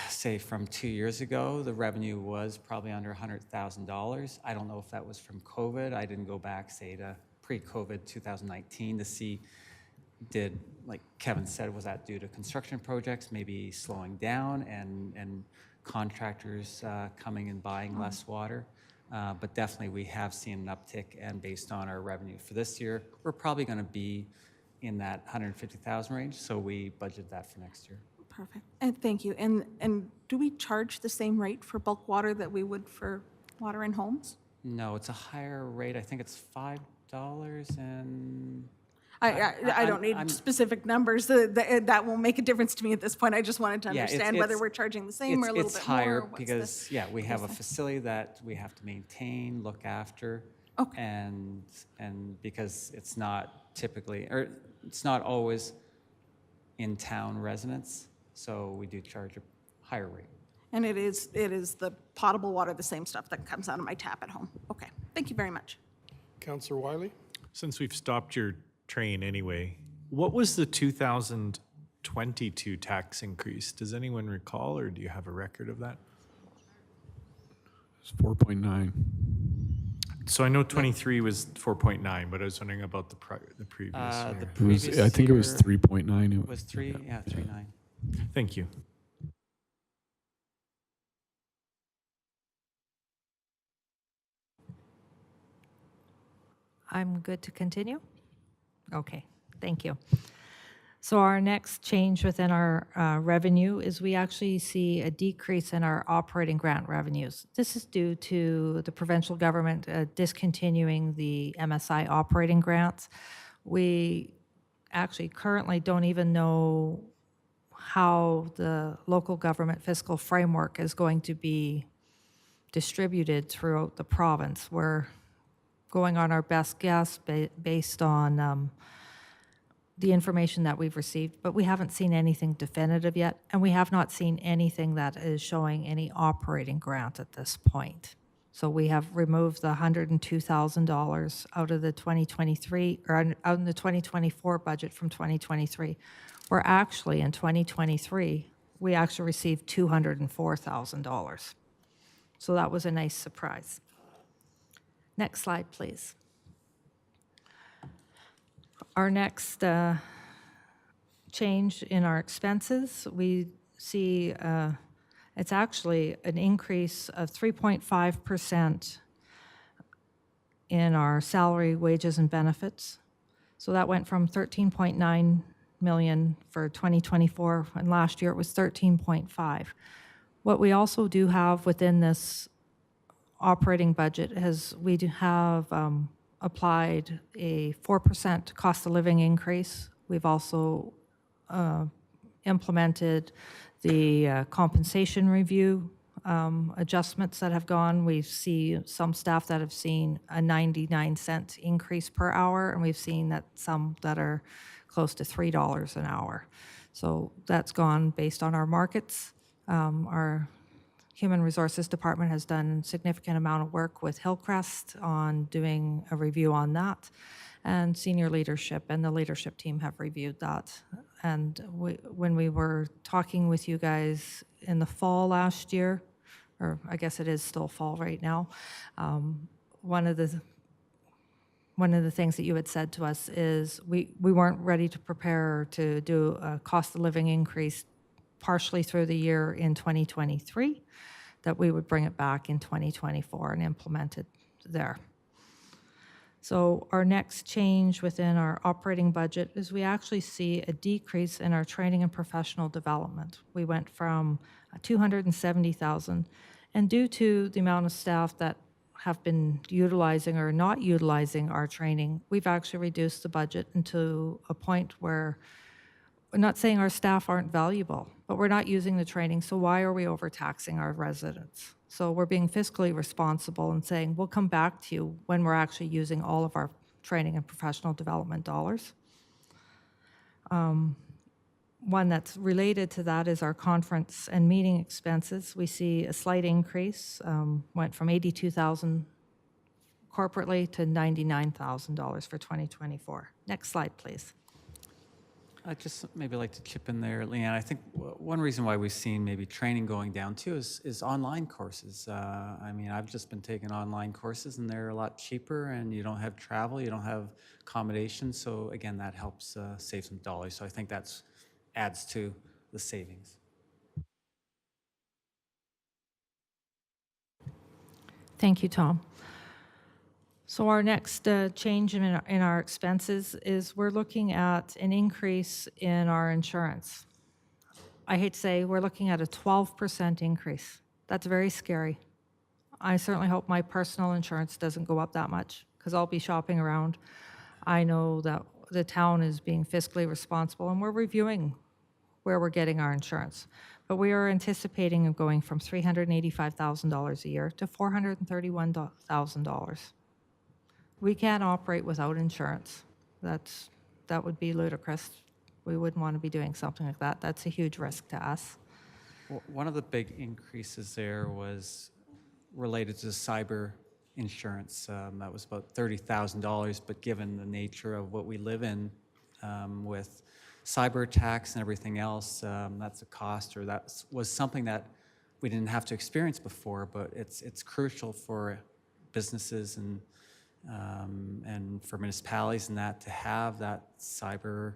say, from 2 years ago, the revenue was probably under $100,000. I don't know if that was from COVID. I didn't go back, say, to pre-COVID 2019 to see, like Kevin said, was that due to construction projects maybe slowing down and contractors coming and buying less water? But definitely, we have seen an uptick, and based on our revenue for this year, we're probably going to be in that 150,000 range, so we budgeted that for next year. Perfect. And thank you. And do we charge the same rate for bulk water that we would for water in homes? No, it's a higher rate. I think it's $5 and... I don't need I'm- specific numbers. That won't make a difference to me at this point. I just wanted to Yeah, understand whether we're charging the same or a little It's bit more. higher What's the- because, yeah, we have a facility that we have to maintain, look after. Okay. And because it's not typically, or it's not always in-town residents, so we do charge a higher rate. And it is the potable water, the same stuff that comes out of my tap at home. Okay. Thank you very much. Councillor Wiley? Since we've stopped your train anyway, what was the 2022 tax increase? Does anyone recall, or do you have a record of that? It's 4.9. So I know 23 was 4.9, but I was wondering about the previous The year. previous I think it was year 3.9. Was 3.9. Thank you. I'm good to continue? Okay, thank you. So our next change within our revenue is we actually see a decrease in our operating grant revenues. This is due to the provincial government discontinuing the MSI operating grants. We actually currently don't even know how the local government fiscal framework is going to be distributed throughout the province. We're going on our best guess based on the information that we've received, but we haven't seen anything definitive yet, and we have not seen anything that is showing any operating grant at this point. So we have removed the $102,000 out of the 2023, or out in the 2024 budget from 2023. Where actually in 2023, we actually received $204,000. So that was a nice surprise. Next slide, please. Our next change in our expenses, we see it's actually an increase of 3.5% in our salary, wages, and benefits. So that went from 13.9 million for 2024, and last year it was 13.5. What we also do have within this operating budget is we do have applied a 4% cost of living increase. We've also implemented the compensation review adjustments that have gone. We see some staff that have seen a 99-cent increase per hour, and we've seen that some that are close to $3 an hour. So that's gone based on our markets. Our Human Resources Department has done a significant amount of work with Hillcrest on doing a review on that, and senior leadership and the leadership team have reviewed that. And when we were talking with you guys in the fall last year, or I guess it is still fall right now, one of the things that you had said to us is we weren't ready to prepare to do a cost of living increase partially through the year in 2023, that we would bring it back in 2024 and implement it there. So our next change within our operating budget is we actually see a decrease in our training and professional development. We went from 270,000, and due to the amount of staff that have been utilizing or not utilizing our training, we've actually reduced the budget into a point where we're not saying our staff aren't valuable, but we're not using the training, so why are we overtaxing our residents? So we're being fiscally responsible and saying, we'll come back to you when we're actually using all of our training and professional development dollars. One that's related to that is our conference and meeting expenses. We see a slight increase, went from 82,000 corporately to $99,000 for 2024. Next slide, please. I'd just maybe like to chip in there, Leanne. I think one reason why we've seen maybe training going down too is online courses. I mean, I've just been taking online courses and they're a lot cheaper and you don't have travel, you don't have accommodation. So again, that helps save some dollars. So I think that's adds to the savings. Thank you, Tom. So our next change in our expenses is we're looking at an increase in our insurance. I hate to say, we're looking at a 12% increase. That's very scary. I certainly hope my personal insurance doesn't go up that much because I'll be shopping around. I know that the town is being fiscally responsible and we're reviewing where we're getting our insurance. But we are anticipating of going from $385,000 a year to $431,000. We can't operate without insurance. That would be ludicrous. We wouldn't want to be doing something like that. That's a huge risk to us. One of the big increases there was related to cyber insurance. That was about $30,000, but given the nature of what we live in with cyber attacks and everything else, that's a cost, or that was something that we didn't have to experience before, but it's crucial for businesses and for municipalities and that to have that cyber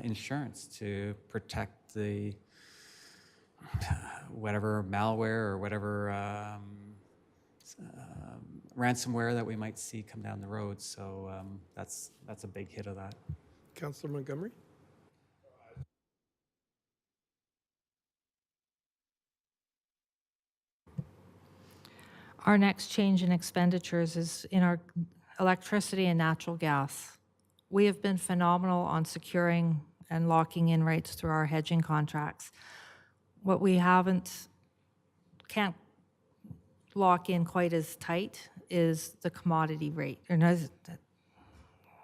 insurance to protect the whatever malware or whatever ransomware that we might see come down the road. So that's a big hit of that. Councillor Montgomery? Our next change in expenditures is in our electricity and natural gas. We have been phenomenal on securing and locking in rates through our hedging contracts. What we can't lock in quite as tight is the commodity rate. Or no,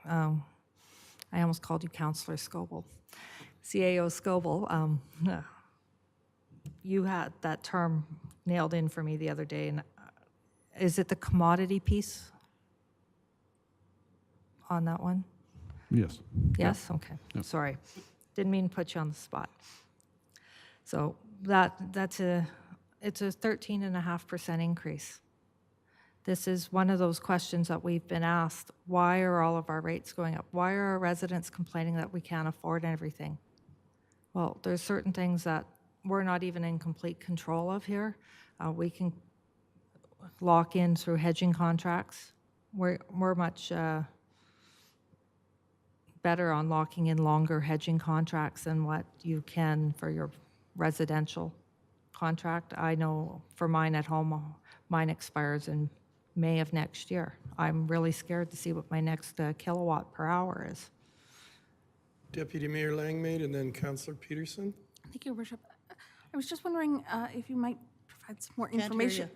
I almost called you Councillor Scoble. CAO Scoble. You had that term nailed in for me the other day, and is it the commodity piece on that one? Yes. Yes? Okay. Sorry. Didn't mean to put you on the spot. So it's a 13.5% increase. This is one of those questions that we've been asked. Why are all of our rates going up? Why are our residents complaining that we can't afford everything? Well, there's certain things that we're not even in complete control of here. We can lock in through hedging contracts. We're much better on locking in longer hedging contracts than what you can for your residential contract. I know for mine at home, mine expires in May of next year. I'm really scared to see what my next kilowatt per hour is. Deputy Mayor Langmaid and then Councillor Peterson. Thank you, Your Worship. I was just wondering if you might provide some more Can't hear information. you.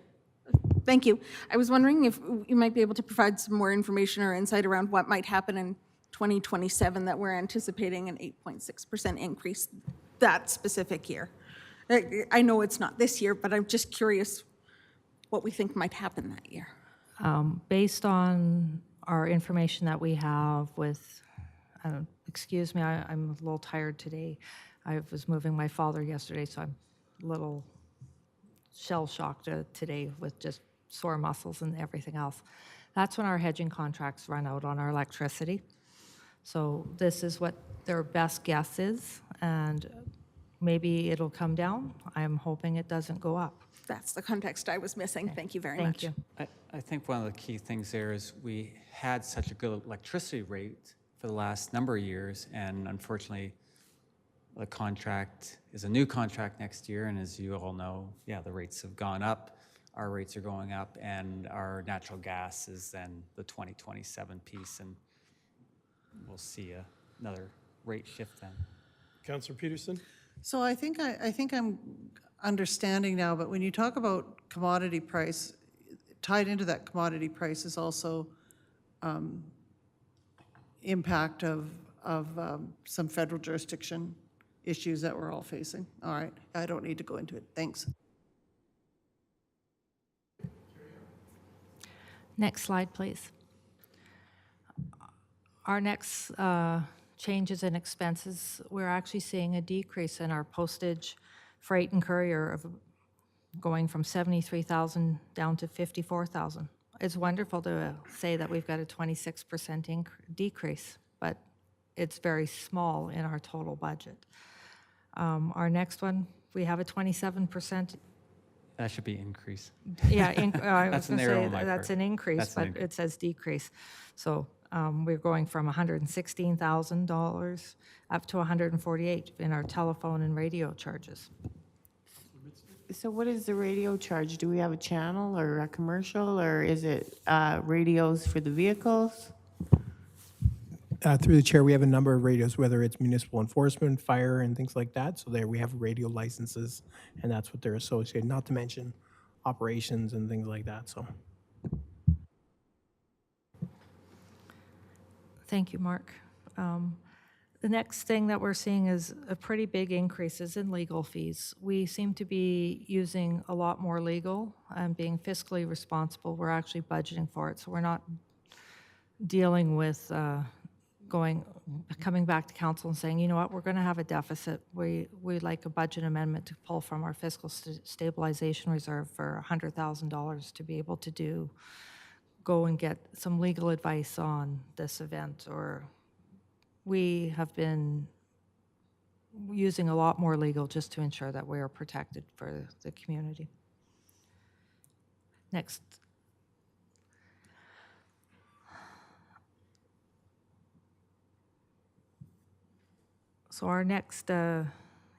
Thank you. I was wondering if you might be able to provide some more information or insight around what might happen in 2027 that we're anticipating an 8.6% increase that specific year. I know it's not this year, but I'm just curious what we think might happen that year. Based on our information that we have with, excuse me, I'm a little tired today. I was moving my father yesterday, so I'm a little shell-shocked today with just sore muscles and everything else. That's when our hedging contracts run out on our electricity. So this is what their best guess is, and maybe it'll come down. I'm hoping it doesn't go up. That's the context I was missing. Thank you very much. Thank you. I think one of the key things there is we had such a good electricity rate for the last number of years, and unfortunately, the contract is a new contract next year, and as you all know, yeah, the rates have gone up, our rates are going up, and our natural gas is then the 2027 piece, and we'll see another rate shift then. Councillor Peterson? So I think I'm understanding now, but when you talk about commodity price, tied into that commodity price is also impact of some federal jurisdiction issues that we're all facing. All right, I don't need to go into it. Thanks. Next slide, please. Our next changes in expenses, we're actually seeing a decrease in our postage, freight, and courier of going from 73,000 down to 54,000. It's wonderful to say that we've got a 26% decrease, but it's very small in our total budget. Our next one, we have a 27%. That should be increase. Yeah, I was That's an going to error say on my that's part. an increase, That's an but increase. it says decrease. So we're going from $116,000 up to $148 in our telephone and radio charges. So what is the radio charge? Do we have a channel or a commercial, or is it radios for the vehicles? Through the chair, we have a number of radios, whether it's municipal enforcement, fire, and things like that. So there we have radio licenses, and that's what they're associated, not to mention operations and things like that, so. Thank you, Mark. The next thing that we're seeing is a pretty big increases in legal fees. We seem to be using a lot more legal and being fiscally responsible. We're actually budgeting for it, so we're not dealing with coming back to council and saying, you know what, we're going to have a deficit. We'd like a budget amendment to pull from our fiscal stabilization reserve for $100,000 to be able to go and get some legal advice on this event. Or we have been using a lot more legal just to ensure that we are protected for the community. Next. So our next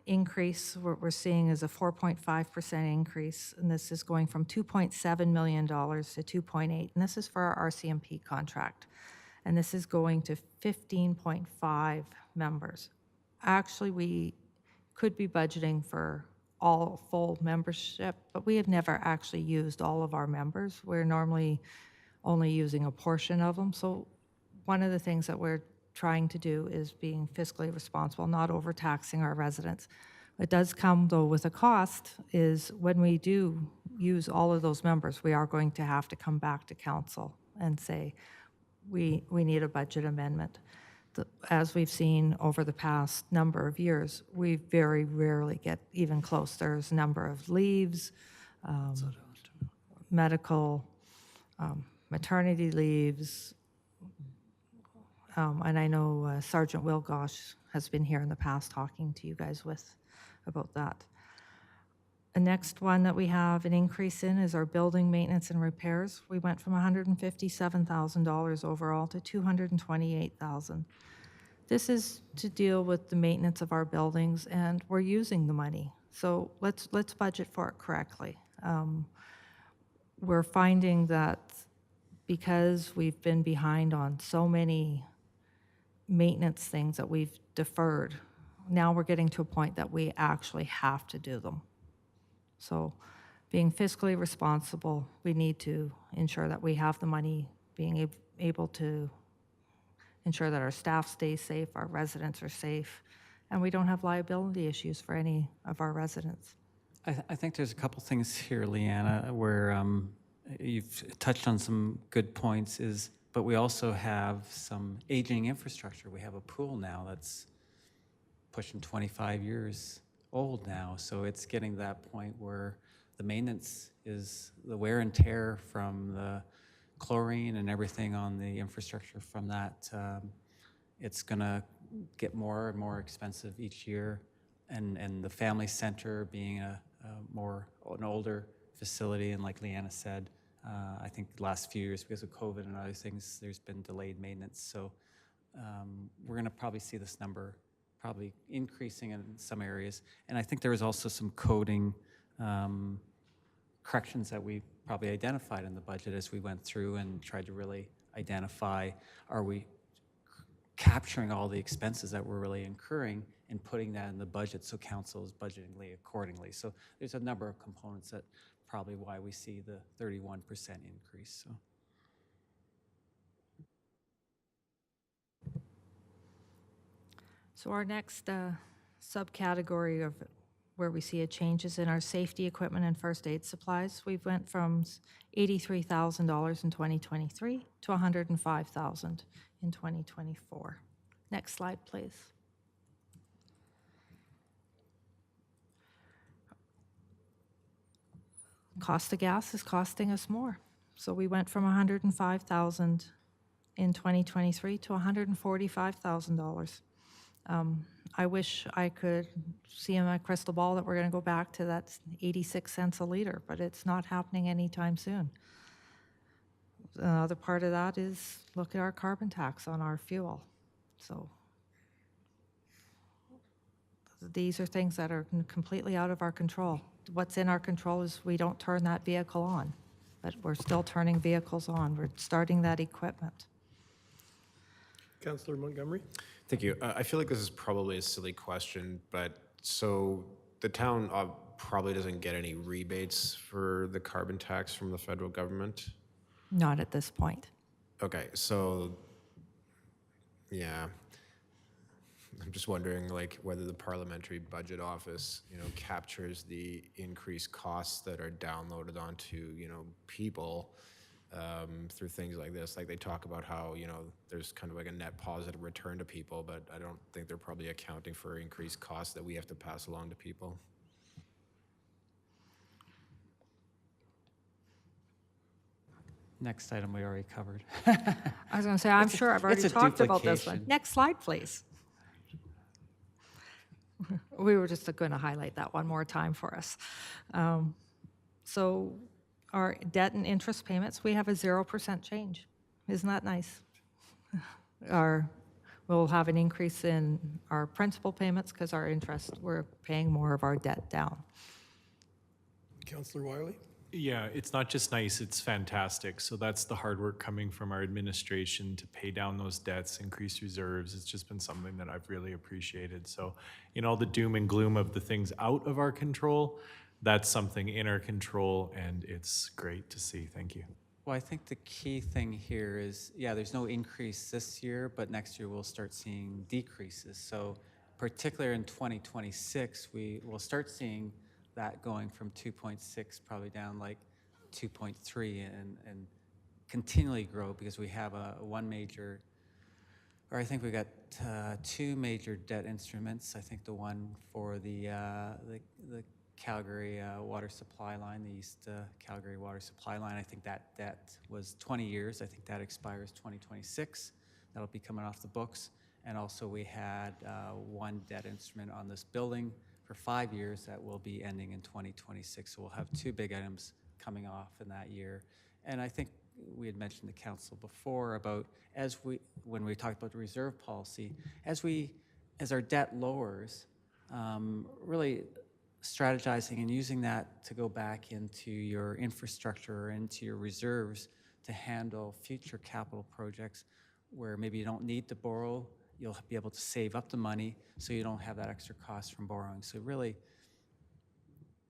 increase, what we're seeing is a 4.5% increase, and this is going from $2.7 million to 2.8, and this is for our RCMP contract. And this is going to 15.5 members. Actually, we could be budgeting for all full membership, but we have never actually used all of our members. We're normally only using a portion of them. So one of the things that we're trying to do is being fiscally responsible, not overtaxing our residents. It does come, though, with a cost, is when we do use all of those members, we are going to have to come back to council and say, we need a budget amendment. As we've seen over the past number of years, we very rarely get even close. There's a number of leaves, medical, maternity leaves, and I know Sergeant Will Gosh has been here in the past talking to you guys about that. The next one that we have an increase in is our building maintenance and repairs. We went from $157,000 overall to $228,000. This is to deal with the maintenance of our buildings, and we're using the money. So let's budget for it correctly. We're finding that because we've been behind on so many maintenance things that we've deferred, now we're getting to a point that we actually have to do them. So being fiscally responsible, we need to ensure that we have the money, being able to ensure that our staff stays safe, our residents are safe, and we don't have liability issues for any of our residents. I think there's a couple things here, Leanna, where you've touched on some good points, but we also have some aging infrastructure. We have a pool now that's pushing 25 years old now, so it's getting to that point where the maintenance is the wear and tear from the chlorine and everything on the infrastructure from that. It's going to get more and more expensive each year, and the family center being an older facility, and like Leanna said, I think the last few years because of COVID and other things, there's been delayed maintenance. So we're going to probably see this number probably increasing in some areas. And I think there was also some coding corrections that we probably identified in the budget as we went through and tried to really identify, are we capturing all the expenses that we're really incurring and putting that in the budget so council is budgeting accordingly. So there's a number of components that probably why we see the 31% increase. So. So our next subcategory of where we see a change is in our safety equipment and first aid supplies. We went from $83,000 in 2023 to $105,000 in 2024. Next slide, please. Cost of gas is costing us more. So we went from $105,000 in 2023 to $145,000. I wish I could see in my crystal ball that we're going to go back to that 86 cents a liter, but it's not happening anytime soon. Another part of that is look at our carbon tax on our fuel. So these are things that are completely out of our control. What's in our control is we don't turn that vehicle on, but we're still turning vehicles on. We're starting that equipment. Councillor Montgomery? Thank you. I feel like this is probably a silly question, but so the town probably doesn't get any rebates for the carbon tax from the federal government? Not at this point. Okay, so, yeah. I'm just wondering, like, whether the Parliamentary Budget Office, captures the increased costs that are downloaded onto, people through things like this. Like, they talk about how, there's kind of like a net positive return to people, but I don't think they're probably accounting for increased costs that we have to pass along to people. Next item we already covered. I was going to say, I'm sure I've already it's a talked about this one. duplication. Next slide, please. We were just going to highlight that one more time for us. So our debt and interest payments, we have a 0% change. Isn't that nice? We'll have an increase in our principal payments because our interest, we're paying more of our debt down. Councillor Wiley? Yeah, it's not just nice, it's fantastic. So that's the hard work coming from our administration to pay down those debts, increase reserves. It's just been something that I've really appreciated. So in all the doom and gloom of the things out of our control, that's something in our control, and it's great to see. Thank you. Well, I think the key thing here is, there's no increase this year, but next year we'll start seeing decreases. So particularly in 2026, we will start seeing that going from 2.6 probably down like 2.3 and continually grow because we have one major, or I think we got two major debt instruments. I think the one for the Calgary water supply line, the East Calgary water supply line, I think that debt was 20 years. I think that expires 2026. That'll be coming off the books. And also we had one debt instrument on this building for 5 years that will be ending in 2026. So we'll have two big items coming off in that year. And I think we had mentioned the council before about when we talked about the reserve policy, as our debt lowers, really strategizing and using that to go back into your infrastructure or into your reserves to handle future capital projects where maybe you don't need to borrow. You'll be able to save up the money so you don't have that extra cost from borrowing. So really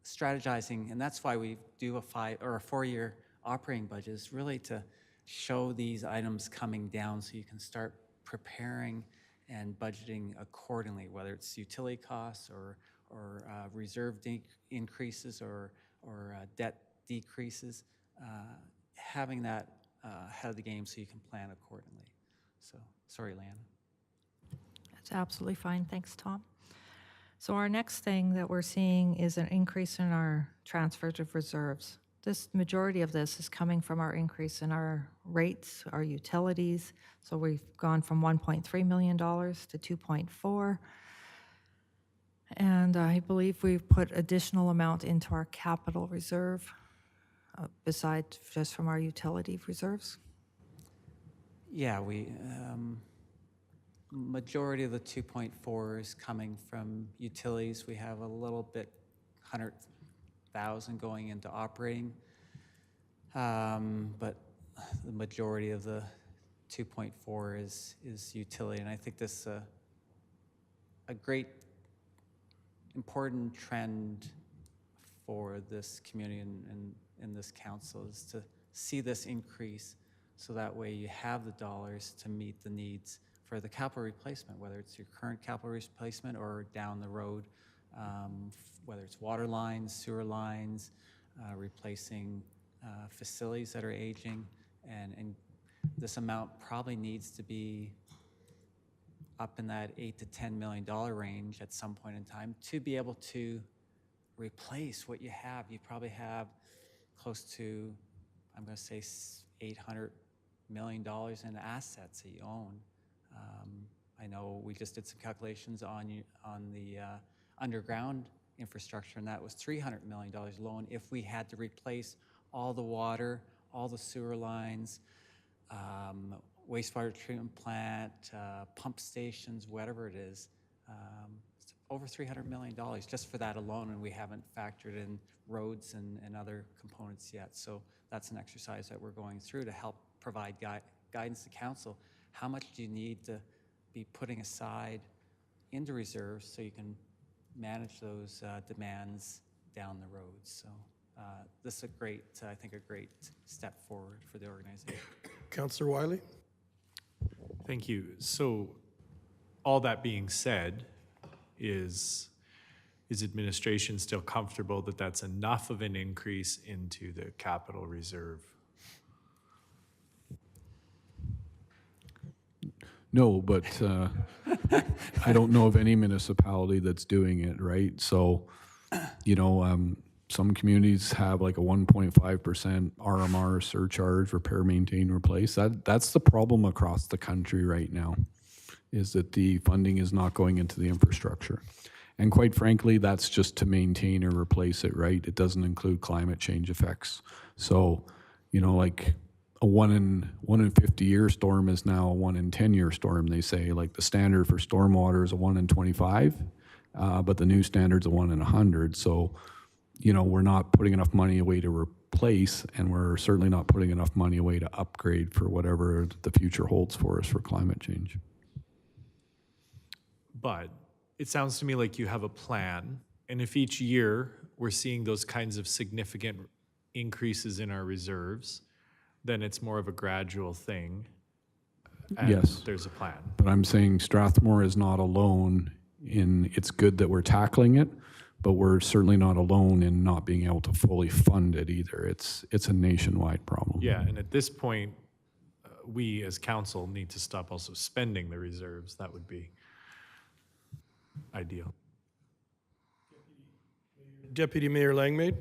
strategizing, and that's why we do a 4-year operating budget, is really to show these items coming down so you can start preparing and budgeting accordingly, whether it's utility costs or reserve increases or debt decreases, having that ahead of the game so you can plan accordingly. So, sorry, Leanna. That's absolutely fine. Thanks, Tom. So our next thing that we're seeing is an increase in our transfers of reserves. This majority of this is coming from our increase in our rates, our utilities. So we've gone from $1.3 million to 2.4. And I believe we've put additional amount into our capital reserve besides just from our utility reserves. Yeah, we majority of the 2.4 is coming from utilities. We have a little bit, 100,000 going into operating, but the majority of the 2.4 is utility. And I think this is a great important trend for this community and this council is to see this increase, so that way you have the dollars to meet the needs for the capital replacement, whether it's your current capital replacement or down the road, whether it's water lines, sewer lines, replacing facilities that are aging, and this amount probably needs to be up in that $8 to $10 million range at some point in time to be able to replace what you have. You probably have close to, I'm going to say, $800 million in assets that you own. I know we just did some calculations on the underground infrastructure, and that was $300 million alone if we had to replace all the water, all the sewer lines, wastewater treatment plant, pump stations, whatever it is. It's over $300 million just for that alone, and we haven't factored in roads and other components yet. So that's an exercise that we're going through to help provide guidance to council. How much do you need to be putting aside into reserves so you can manage those demands down the road? So this is I think a great step forward for the organization. Councillor Wiley? Thank you. So all that being said, is administration still comfortable that that's enough of an increase into the capital reserve? No, but I don't know of any municipality that's doing it, right? So, some communities have like a 1.5% RMR surcharge, repair, maintain, replace. That's the problem across the country right now, is that the funding is not going into the infrastructure. And quite frankly, that's just to maintain or replace it, right? It doesn't include climate change effects. So, like a 1 in 50 year storm is now a 1 in 10 year storm. They say like the standard for stormwater is a 1 in 25, but the new standard's a 1 in 100. So, we're not putting enough money away to replace, and we're certainly not putting enough money away to upgrade for whatever the future holds for us for climate change. But it sounds to me like you have a plan, and if each year we're seeing those kinds of significant increases in our reserves, then it's more of a gradual thing. And Yes. there's a plan. But I'm saying Strathmore is not alone in, it's good that we're tackling it, but we're certainly not alone in not being able to fully fund it either. It's a nationwide problem. Yeah, and at this point, we as council need to stop also spending the reserves. That would be ideal. Deputy Mayor Langmaid?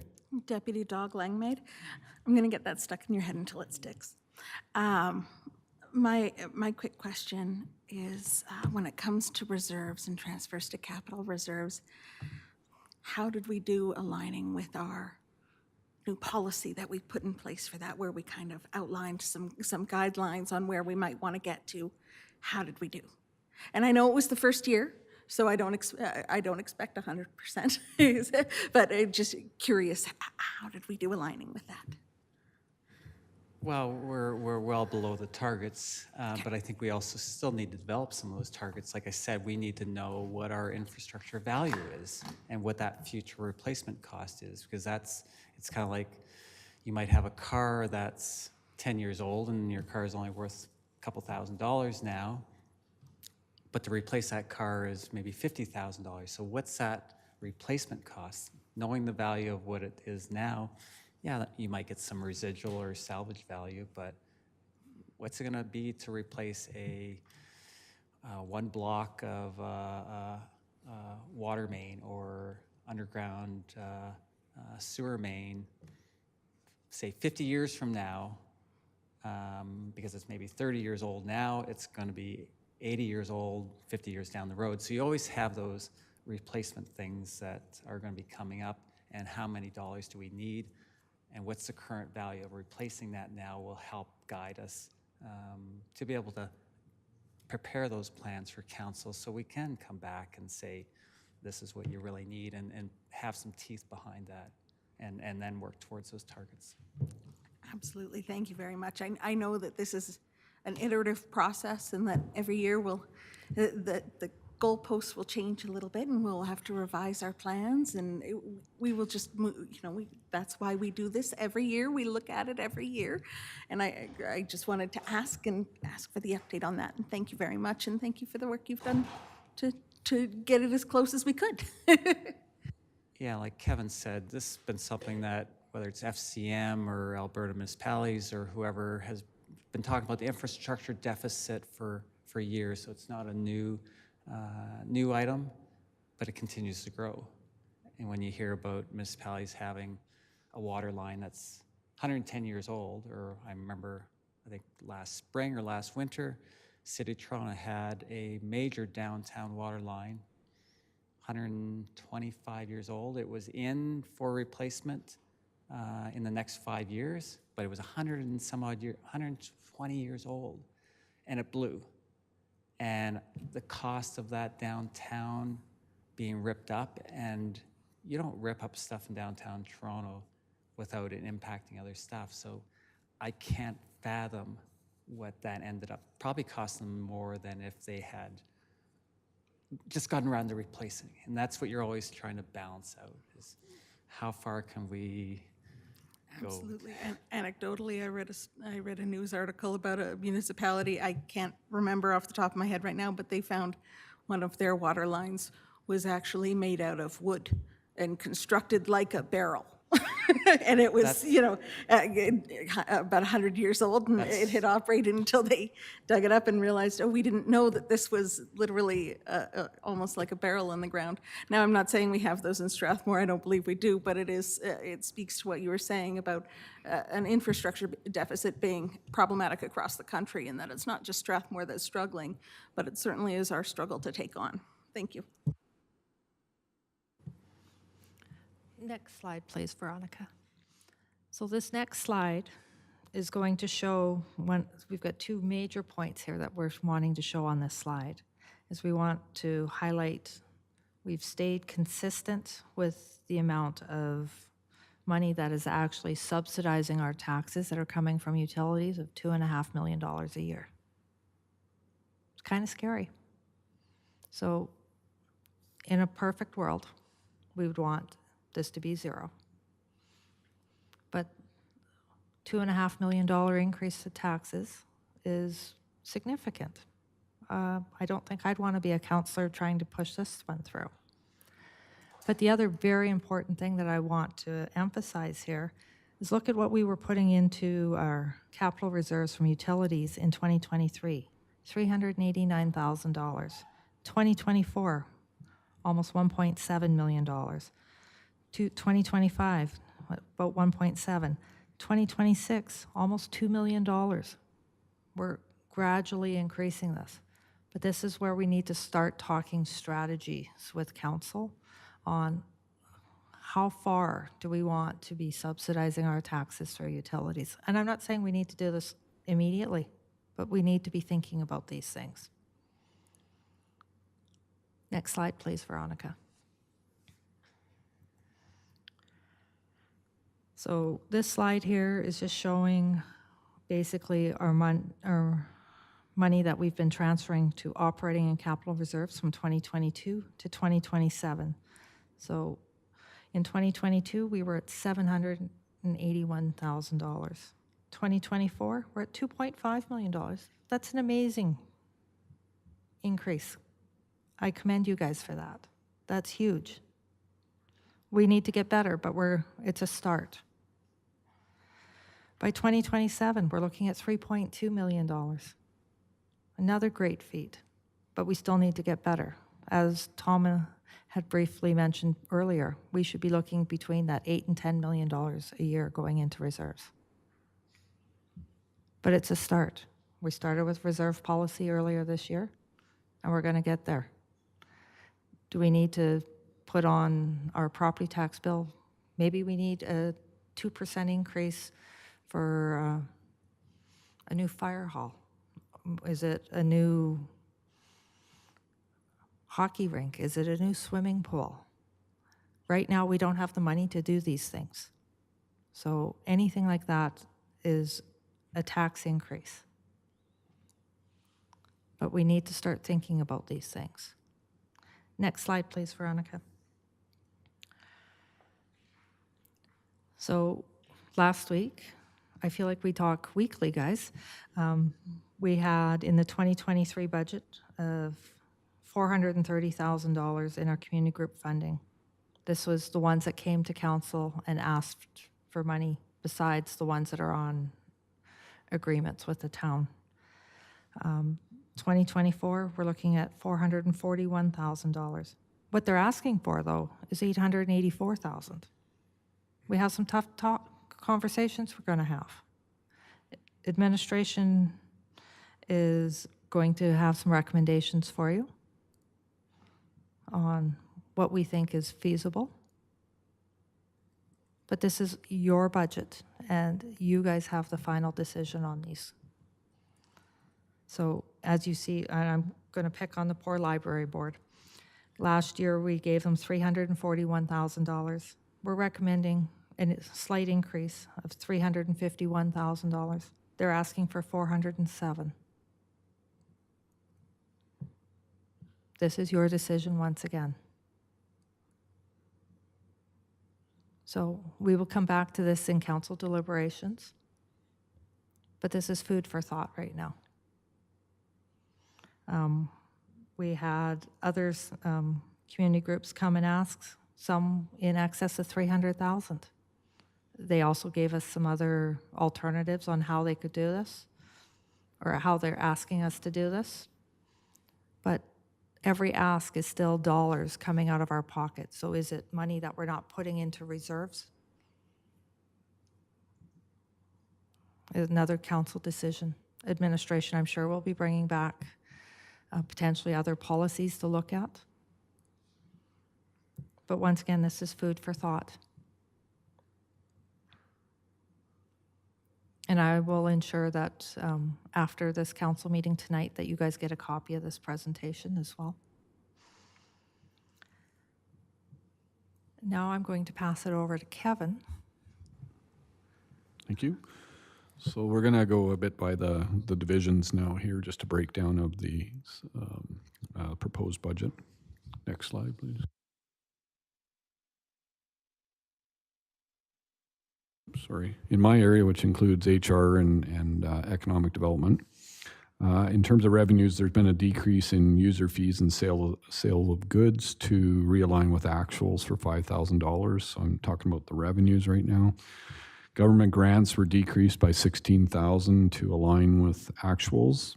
Deputy Dog Langmaid. I'm going to get that stuck in your head until it sticks. My quick question is, when it comes to reserves and transfers to capital reserves, how did we do aligning with our new policy that we put in place for that, where we kind of outlined some guidelines on where we might want to get to? How did we do? And I know it was the first year, so I don't expect 100%, but just curious, how did we do aligning with that? Well, we're well below the targets, but I think we also still need to develop some of those targets. Like I said, we need to know what our infrastructure value is and what that future replacement cost is, because it's kind of like you might have a car that's 10 years old and your car is only worth a couple $1,000s now, but to replace that car is maybe $50,000. So what's that replacement cost? Knowing the value of what it is now, yeah, you might get some residual or salvage value, but what's it going to be to replace a one block of water main or underground sewer main, say 50 years from now, because it's maybe 30 years old now, it's going to be 80 years old, 50 years down the road. So you always have those replacement things that are going to be coming up, and how many dollars do we need? And what's the current value of replacing that now will help guide us to be able to prepare those plans for council, so we can come back and say, this is what you really need, and have some teeth behind that, and then work towards those targets. Absolutely, thank you very much. I know that this is an iterative process, and that every year the goalposts will change a little bit and we'll have to revise our plans and we will just, that's why we do this every year. We look at it every year. And I just wanted to ask for the update on that. And thank you very much. And thank you for the work you've done to get it as close as we could. Yeah, like Kevin said, this has been something that, whether it's FCM or Alberta municipalities or whoever, has been talking about the infrastructure deficit for years. So it's not a new item, but it continues to grow. And when you hear about municipalities having a water line that's 110 years old, or I remember, I think last spring or last winter, City of Toronto had a major downtown water line, 125 years old. It was in for replacement in the next 5 years, but it was 120 years old, and it blew. And the cost of that downtown being ripped up, and you don't rip up stuff in downtown Toronto without it impacting other stuff. So I can't fathom what that ended up. Probably cost them more than if they had just gotten around to replacing. And that's what you're always trying to balance out, is how far can we go? Absolutely. And anecdotally, I read a news article about a municipality. I can't remember off the top of my head right now, but they found one of their water lines was actually made out of wood and constructed like a barrel. And it was, about 100 years old, and it had operated until they dug it up and realized, oh, we didn't know that this was literally almost like a barrel in the ground. Now, I'm not saying we have those in Strathmore. I don't believe we do, but it speaks to what you were saying about an infrastructure deficit being problematic across the country, and that it's not just Strathmore that's struggling, but it certainly is our struggle to take on. Thank you. Next slide, please, Veronica. So this next slide is going to show, we've got two major points here that we're wanting to show on this slide, is we want to highlight, we've stayed consistent with the amount of money that is actually subsidizing our taxes that are coming from utilities of $2.5 million a year. It's kind of scary. So in a perfect world, we would want this to be zero. But $2.5 million increase to taxes is significant. I don't think I'd want to be a counselor trying to push this one through. But the other very important thing that I want to emphasize here is look at what we were putting into our capital reserves from utilities in 2023, $389,000. 2024, almost $1.7 million. 2025, about 1.7. 2026, almost $2 million. We're gradually increasing this. But this is where we need to start talking strategies with council on how far do we want to be subsidizing our taxes for utilities. And I'm not saying we need to do this immediately, but we need to be thinking about these things. Next slide, please, Veronica. So this slide here is just showing basically our money that we've been transferring to operating and capital reserves from 2022 to 2027. So in 2022, we were at $781,000. 2024, we're at $2.5 million. That's an amazing increase. I commend you guys for that. That's huge. We need to get better, but it's a start. By 2027, we're looking at $3.2 million. Another great feat, but we still need to get better. As Tom had briefly mentioned earlier, we should be looking between that $8 and $10 million a year going into reserves. But it's a start. We started with reserve policy earlier this year, and we're going to get there. Do we need to put on our property tax bill? Maybe we need a 2% increase for a new fire hall. Is it a new hockey rink? Is it a new swimming pool? Right now, we don't have the money to do these things. So anything like that is a tax increase. But we need to start thinking about these things. Next slide, please, Veronica. So last week, I feel like we talk weekly, guys. We had in the 2023 budget of $430,000 in our community group funding. This was the ones that came to council and asked for money besides the ones that are on agreements with the town. 2024, we're looking at $441,000. What they're asking for, though, is $884,000. We have some tough conversations we're going to have. Administration is going to have some recommendations for you on what we think is feasible. But this is your budget, and you guys have the final decision on these. So as you see, and I'm going to pick on the poor library board. Last year, we gave them $341,000. We're recommending a slight increase of $351,000. They're asking for $407,000. This is your decision once again. So we will come back to this in council deliberations, but this is food for thought right now. We had others, community groups come and ask, some in excess of $300,000. They also gave us some other alternatives on how they could do this, or how they're asking us to do this. But every ask is still dollars coming out of our pocket. So is it money that we're not putting into reserves? Another council decision. Administration, I'm sure, will be bringing back potentially other policies to look at. But once again, this is food for thought. And I will ensure that after this council meeting tonight, that you guys get a copy of this presentation as well. Now I'm going to pass it over to Kevin. Thank you. So we're going to go a bit by the divisions now here, just a breakdown of the proposed budget. Next slide, please. Sorry. In my area, which includes HR and economic development, in terms of revenues, there's been a decrease in user fees and sale of goods to realign with actuals for $5,000. So I'm talking about the revenues right now. Government grants were decreased by $16,000 to align with actuals.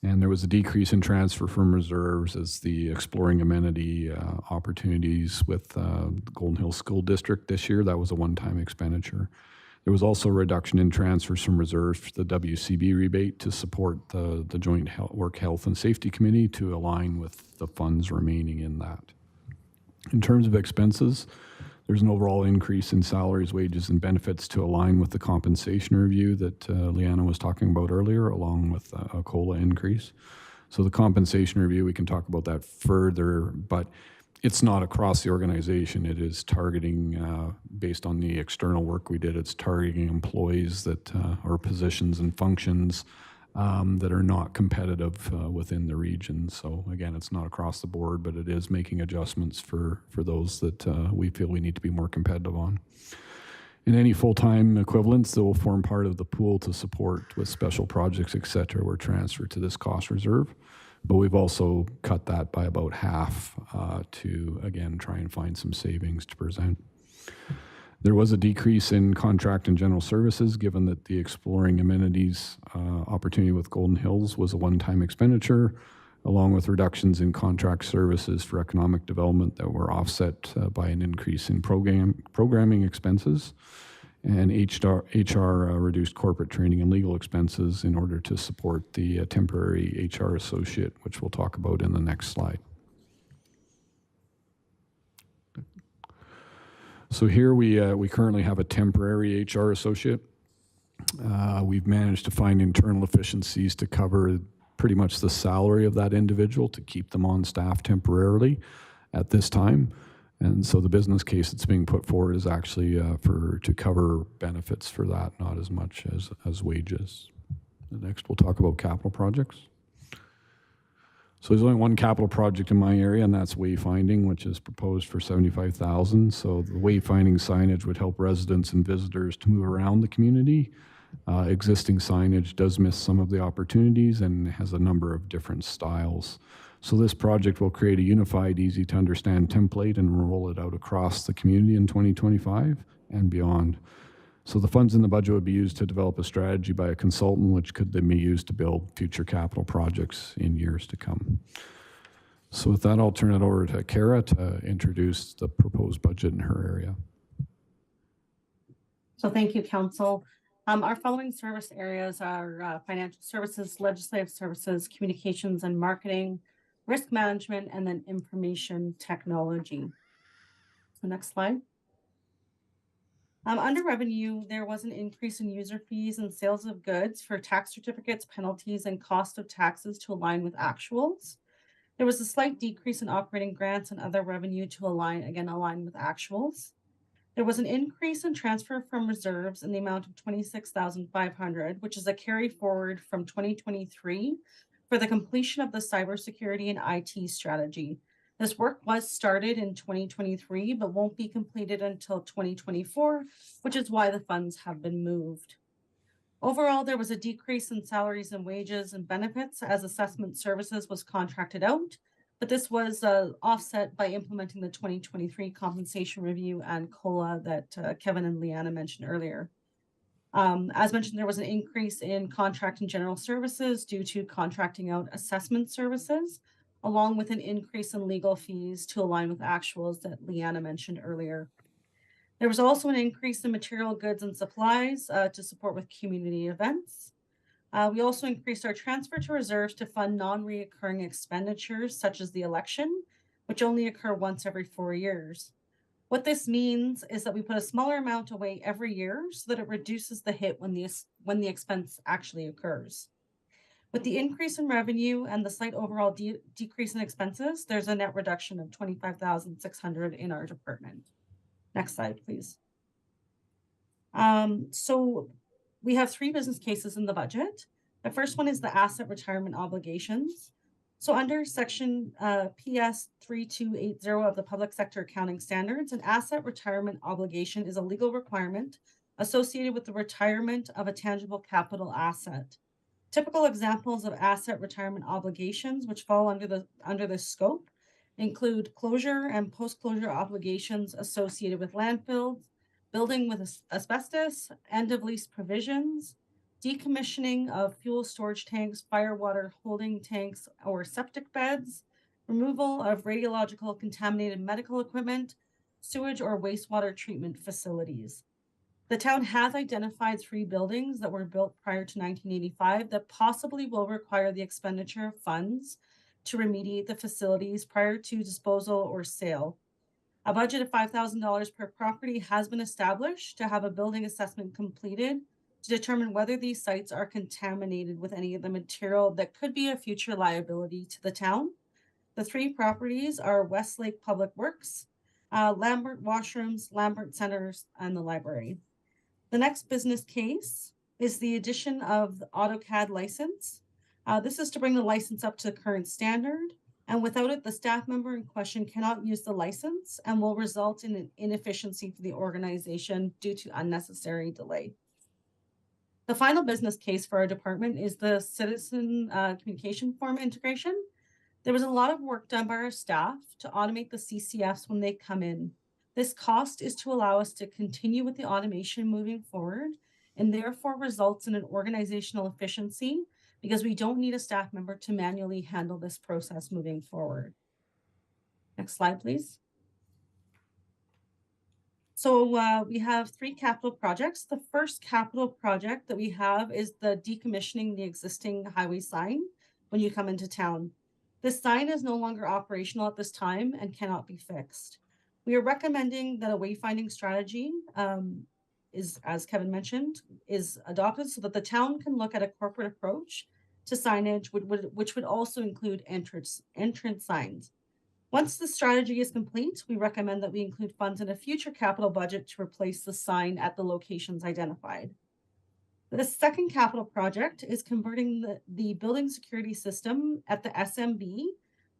And there was a decrease in transfer from reserves as the exploring amenity opportunities with Golden Hills School District this year. That was a one-time expenditure. There was also a reduction in transfers from reserves for the WCB rebate to support the Joint Work Health and Safety Committee to align with the funds remaining in that. In terms of expenses, there's an overall increase in salaries, wages, and benefits to align with the compensation review that Leanna was talking about earlier, along with a COLA increase. So the compensation review, we can talk about that further, but it's not across the organization. It is targeting, based on the external work we did, it's targeting employees that or positions and functions that are not competitive within the region. So again, it's not across the board, but it is making adjustments for those that we feel we need to be more competitive on. And any full-time equivalents that will form part of the pool to support with special projects, et cetera, were transferred to this cost reserve. But we've also cut that by about half to, again, try and find some savings to present. There was a decrease in contract and general services, given that the exploring amenities opportunity with Golden Hills was a one-time expenditure, along with reductions in contract services for economic development that were offset by an increase in programming expenses. And HR reduced corporate training and legal expenses in order to support the temporary HR associate, which we'll talk about in the next slide. So here we currently have a temporary HR associate. We've managed to find internal efficiencies to cover pretty much the salary of that individual to keep them on staff temporarily at this time. And so the business case that's being put forward is actually to cover benefits for that, not as much as wages. Next, we'll talk about capital projects. So there's only one capital project in my area, and that's wayfinding, which is proposed for $75,000. So the wayfinding signage would help residents and visitors to move around the community. Existing signage does miss some of the opportunities and has a number of different styles. So this project will create a unified, easy-to-understand template and roll it out across the community in 2025 and beyond. So the funds in the budget would be used to develop a strategy by a consultant, which could then be used to build future capital projects in years to come. So with that, I'll turn it over to Kara to introduce the proposed budget in her area. So thank you, Council. Our following service areas are financial services, legislative services, communications and marketing, risk management, and then information technology. So next slide. Under revenue, there was an increase in user fees and sales of goods for tax certificates, penalties, and cost of taxes to align with actuals. There was a slight decrease in operating grants and other revenue to align with actuals. There was an increase in transfer from reserves in the amount of $26,500, which is a carry forward from 2023 for the completion of the cybersecurity and IT strategy. This work was started in 2023, but won't be completed until 2024, which is why the funds have been moved. Overall, there was a decrease in salaries and wages and benefits as assessment services was contracted out, but this was offset by implementing the 2023 compensation review and COLA that Kevin and Leanna mentioned earlier. As mentioned, there was an increase in contract and general services due to contracting out assessment services, along with an increase in legal fees to align with actuals that Leanna mentioned earlier. There was also an increase in material goods and supplies to support with community events. We also increased our transfer to reserves to fund non-reoccurring expenditures such as the election, which only occur once every 4 years. What this means is that we put a smaller amount away every year so that it reduces the hit when the expense actually occurs. With the increase in revenue and the slight overall decrease in expenses, there's a net reduction of $25,600 in our department. Next slide, please. So we have 3 business cases in the budget. The first one is the asset retirement obligations. So under section PS 3280 of the Public Sector Accounting Standards, an asset retirement obligation is a legal requirement associated with the retirement of a tangible capital asset. Typical examples of asset retirement obligations which fall under this scope include closure and post-closure obligations associated with landfills, building with asbestos, end-of-lease provisions, decommissioning of fuel storage tanks, firewater holding tanks, or septic beds, removal of radiological contaminated medical equipment, sewage or wastewater treatment facilities. The town has identified 3 buildings that were built prior to 1985 that possibly will require the expenditure of funds to remediate the facilities prior to disposal or sale. A budget of $5,000 per property has been established to have a building assessment completed to determine whether these sites are contaminated with any of the material that could be a future liability to the town. The 3 properties are Westlake Public Works, Lambert Washrooms, Lambert Centers, and the library. The next business case is the addition of the AutoCAD license. This is to bring the license up to the current standard, and without it, the staff member in question cannot use the license and will result in an inefficiency for the organization due to unnecessary delay. The final business case for our department is the citizen communication form integration. There was a lot of work done by our staff to automate the CCFs when they come in. This cost is to allow us to continue with the automation moving forward and therefore results in an organizational efficiency because we don't need a staff member to manually handle this process moving forward. Next slide, please. So we have 3 capital projects. The first capital project that we have is the decommissioning the existing highway sign when you come into town. This sign is no longer operational at this time and cannot be fixed. We are recommending that a wayfinding strategy is, as Kevin mentioned, is adopted so that the town can look at a corporate approach to signage, which would also include entrance signs. Once the strategy is complete, we recommend that we include funds in a future capital budget to replace the sign at the locations identified. The second capital project is converting the building security system at the SMB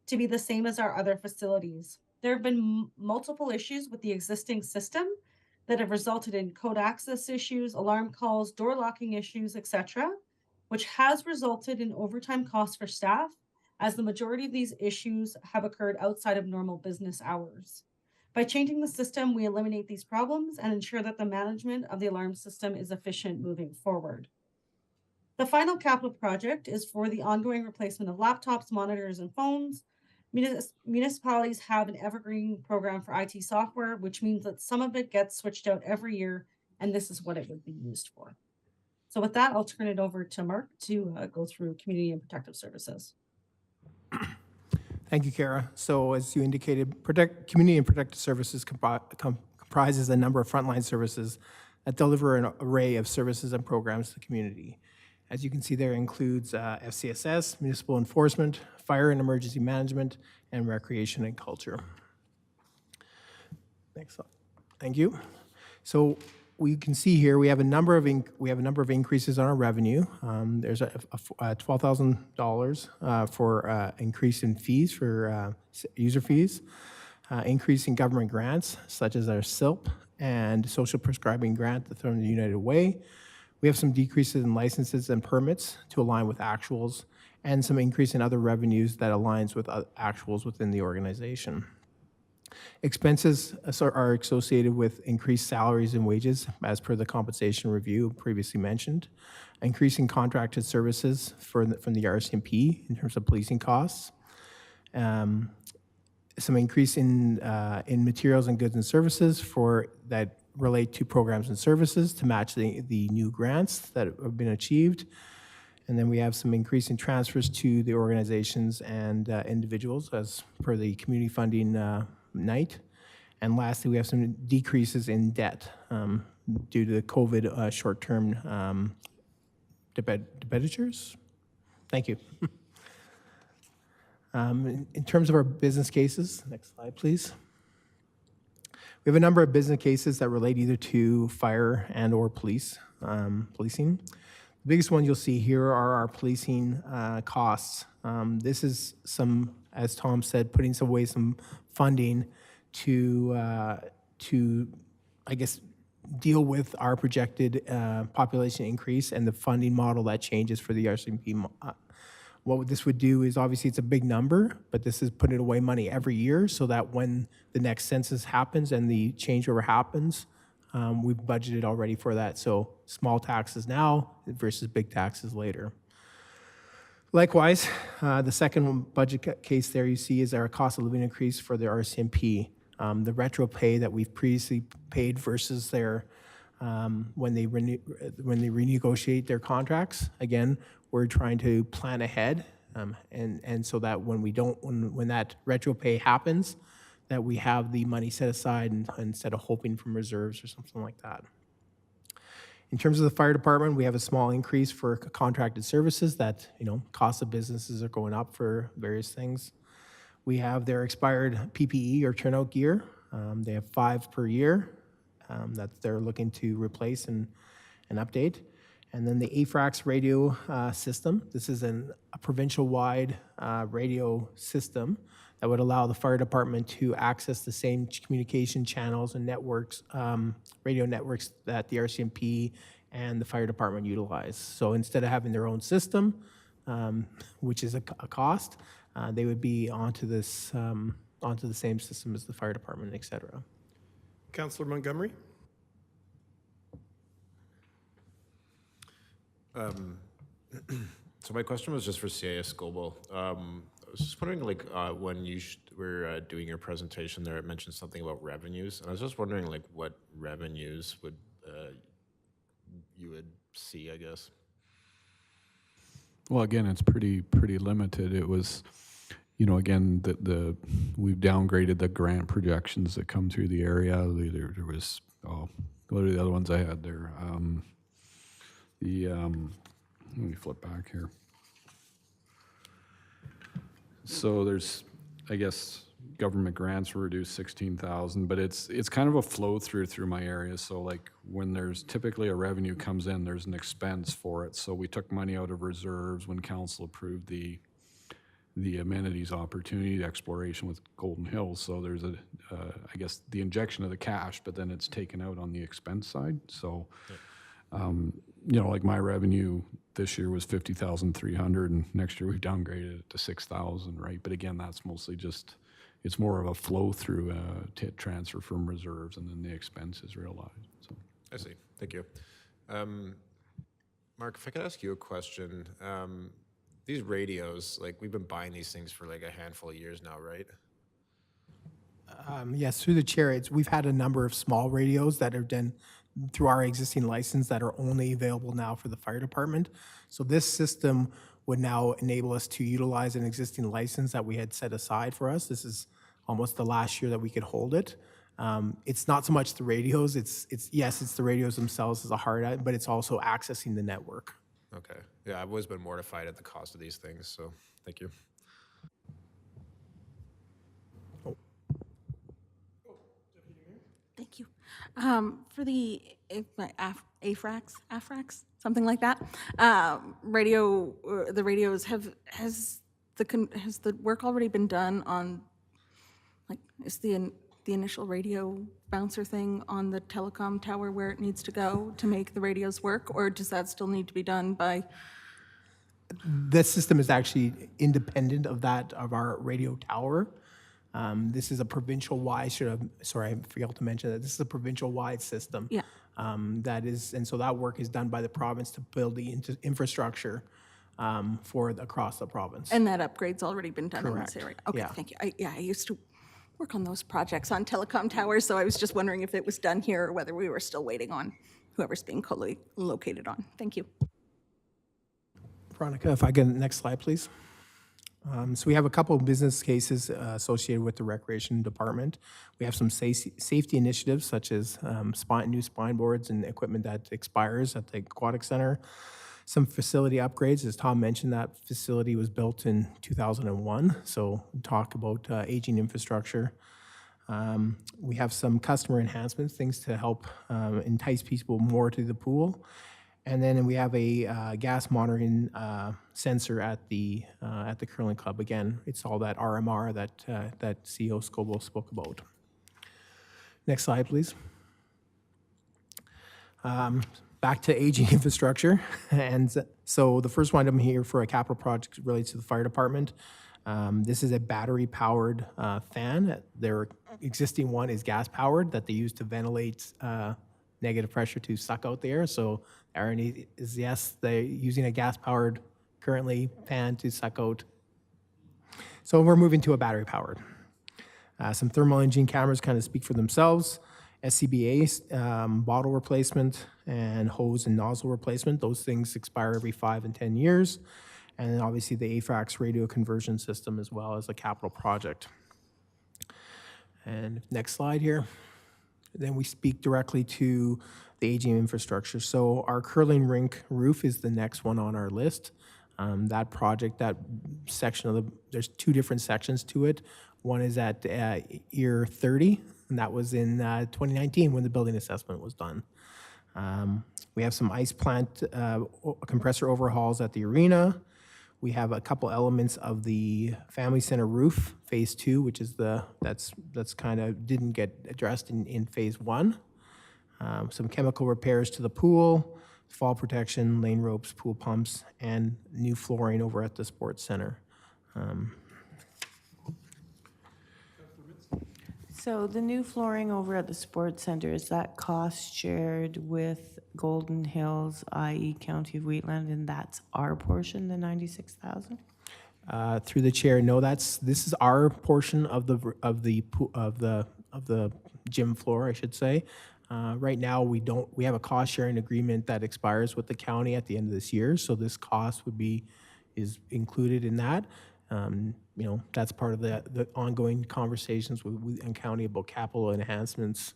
to be the same as our other facilities. There have been multiple issues with the existing system that have resulted in code access issues, alarm calls, door locking issues, etc., which has resulted in overtime costs for staff, as the majority of these issues have occurred outside of normal business hours. By changing the system, we eliminate these problems and ensure that the management of the alarm system is efficient moving forward. The final capital project is for the ongoing replacement of laptops, monitors, and phones. Municipalities have an evergreen program for IT software, which means that some of it gets switched out every year, and this is what it would be used for. So with that, I'll turn it over to Mark to go through community and protective services. Thank you, Kara. So as you indicated, Community and Protective Services comprises a number of frontline services that deliver an array of services and programs to the community. As you can see, there includes FCSS, municipal enforcement, fire and emergency management, and recreation and culture. Next slide. Thank you. So we can see here we have a number of increases on our revenue. There's a $12,000 for increase in fees for user fees, increase in government grants such as our SILP and social prescribing grant from the United Way. We have some decreases in licenses and permits to align with actuals, and some increase in other revenues that aligns with actuals within the organization. Expenses are associated with increased salaries and wages as per the compensation review previously mentioned, increasing contracted services from the RCMP in terms of policing costs, some increase in materials and goods and services that relate to programs and services to match the new grants that have been achieved. And then we have some increase in transfers to the organizations and individuals as per the community funding night. And lastly, we have some decreases in debt due to the COVID short-term debentures. Thank you. In terms of our business cases, next slide, please. We have a number of business cases that relate either to fire and or policing. The biggest one you'll see here are our policing costs. This is some, as Tom said, putting some funding to I guess, deal with our projected population increase and the funding model that changes for the RCMP. What this would do is, obviously it's a big number, but this is putting away money every year so that when the next census happens and the changeover happens, we've budgeted already for that. So small taxes now versus big taxes later. Likewise, the second budget case there you see is our cost of living increase for the RCMP. The retro pay that we've previously paid versus their when they renegotiate their contracts. Again, we're trying to plan ahead, and so that when that retro pay happens, that we have the money set aside instead of hoping from reserves or something like that. In terms of the fire department, we have a small increase for contracted services that, cost of businesses are going up for various things. We have their expired PPE or turnout gear. They have 5 per year that they're looking to replace and update. And then the AFRAX radio system. This is a provincial-wide radio system that would allow the fire department to access the same communication channels and networks, radio networks that the RCMP and the fire department utilize. So instead of having their own system, which is a cost, they would be onto the same system as the fire department, et cetera. Councillor Montgomery? So my question was just for CIS Global. I was just wondering, when you were doing your presentation there, it mentioned something about revenues, and I was just wondering, what revenues would you would see, I guess. Well, again, it's pretty limited. It was, again, we've downgraded the grant projections that come through the area. There was, what are the other ones I had there? Let me flip back here. So there's, I guess, government grants were reduced 16,000, but it's kind of a flow through my area. So like when there's typically a revenue comes in, there's an expense for it. So we took money out of reserves when council approved the amenities opportunity exploration with Golden Hills. So there's I guess the injection of the cash, but then it's taken out on the expense side. So, like my revenue this year was 50,300, and next year we've downgraded it to 6,000, right? But again, that's mostly just, it's more of a flow through transfer from reserves, and then the expense is realized. So I see. Thank you. Mark, if I could ask you a question. These radios, like we've been buying these things for like a handful of years now, right? Yes, through the chair, we've had a number of small radios that are done through our existing license that are only available now for the fire department. So this system would now enable us to utilize an existing license that we had set aside for us. This is almost the last year that we could hold it. It's not so much the radios. It's the radios themselves as a hard, but it's also accessing the network. Okay. Yeah, I've always been mortified at the cost of these things, so thank you. Thank you. For the AFRAX, something like that, radio, the radios has the work already been done on, like, is the initial radio bouncer thing on the telecom tower where it needs to go to make the radios work, or does that still need to be done by? This system is actually independent of that, of our radio tower. This is a provincial-wide, I forgot to mention that, this is a provincial-wide system. Yeah. And so that work is done by the province to build the infrastructure across the province. And that upgrade's already been done in this Correct. area? Okay, Yeah. thank you. I used to work on those projects on telecom towers, so I was just wondering if it was done here or whether we were still waiting on whoever's being co-located on. Thank you. Veronica, if I get the next slide, please. So we have a couple of business cases associated with the Recreation Department. We have some safety initiatives such as new spine boards and equipment that expires at the Aquatic Center. Some facility upgrades, as Tom mentioned, that facility was built in 2001, so talk about aging infrastructure. We have some customer enhancements, things to help entice people more to the pool. And then we have a gas monitoring sensor at the curling club. Again, it's all that RMR that CEO Scobel spoke about. Next slide, please. Back to aging infrastructure. And so the first one I'm here for a capital project relates to the fire department. This is a battery-powered fan. Their existing one is gas-powered that they use to ventilate negative pressure to suck out the air. So irony is, yes, they're using a gas-powered currently fan to suck out. So we're moving to a battery-powered. Some thermal imaging cameras kind of speak for themselves. SCBA bottle replacement and hose and nozzle replacement. Those things expire every 5 and 10 years. And then obviously the AFRAX radio conversion system as well as a capital project. And next slide here. Then we speak directly to the aging infrastructure. So our curling rink roof is the next one on our list. That project, that section there's 2 different sections to it. One is at year 30, and that was in 2019 when the building assessment was done. We have some ice plant compressor overhauls at the arena. We have a couple elements of the Family Center roof, phase 2, which is that's kind of didn't get addressed in phase 1. Some chemical repairs to the pool, fall protection, lane ropes, pool pumps, and new flooring over at the sports center. So the new flooring over at the sports center, is that cost shared with Golden Hills, i.e. County of Wheatland, and that's our portion, the 96,000? Through the chair, no, this is our portion of the gym floor, I should say. Right now, we have a cost sharing agreement that expires with the county at the end of this year, so this cost is included in that. That's part of the ongoing conversations with the county about capital enhancements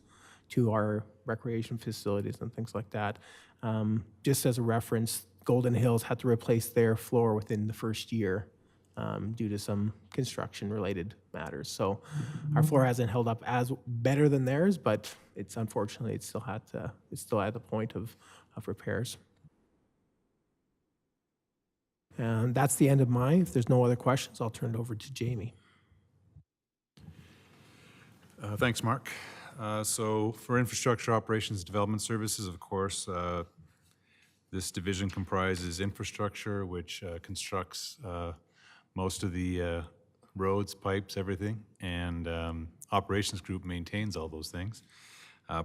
to our recreation facilities and things like that. Just as a reference, Golden Hills had to replace their floor within the first year due to some construction-related matters. So our floor hasn't held up as better than theirs, but it's unfortunately, it's still at the point of repairs. And that's the end of mine. If there's no other questions, I'll turn it over to Jamie. Thanks, Mark. So for infrastructure operations development services, of course, this division comprises infrastructure, which constructs most of the roads, pipes, everything, and operations group maintains all those things.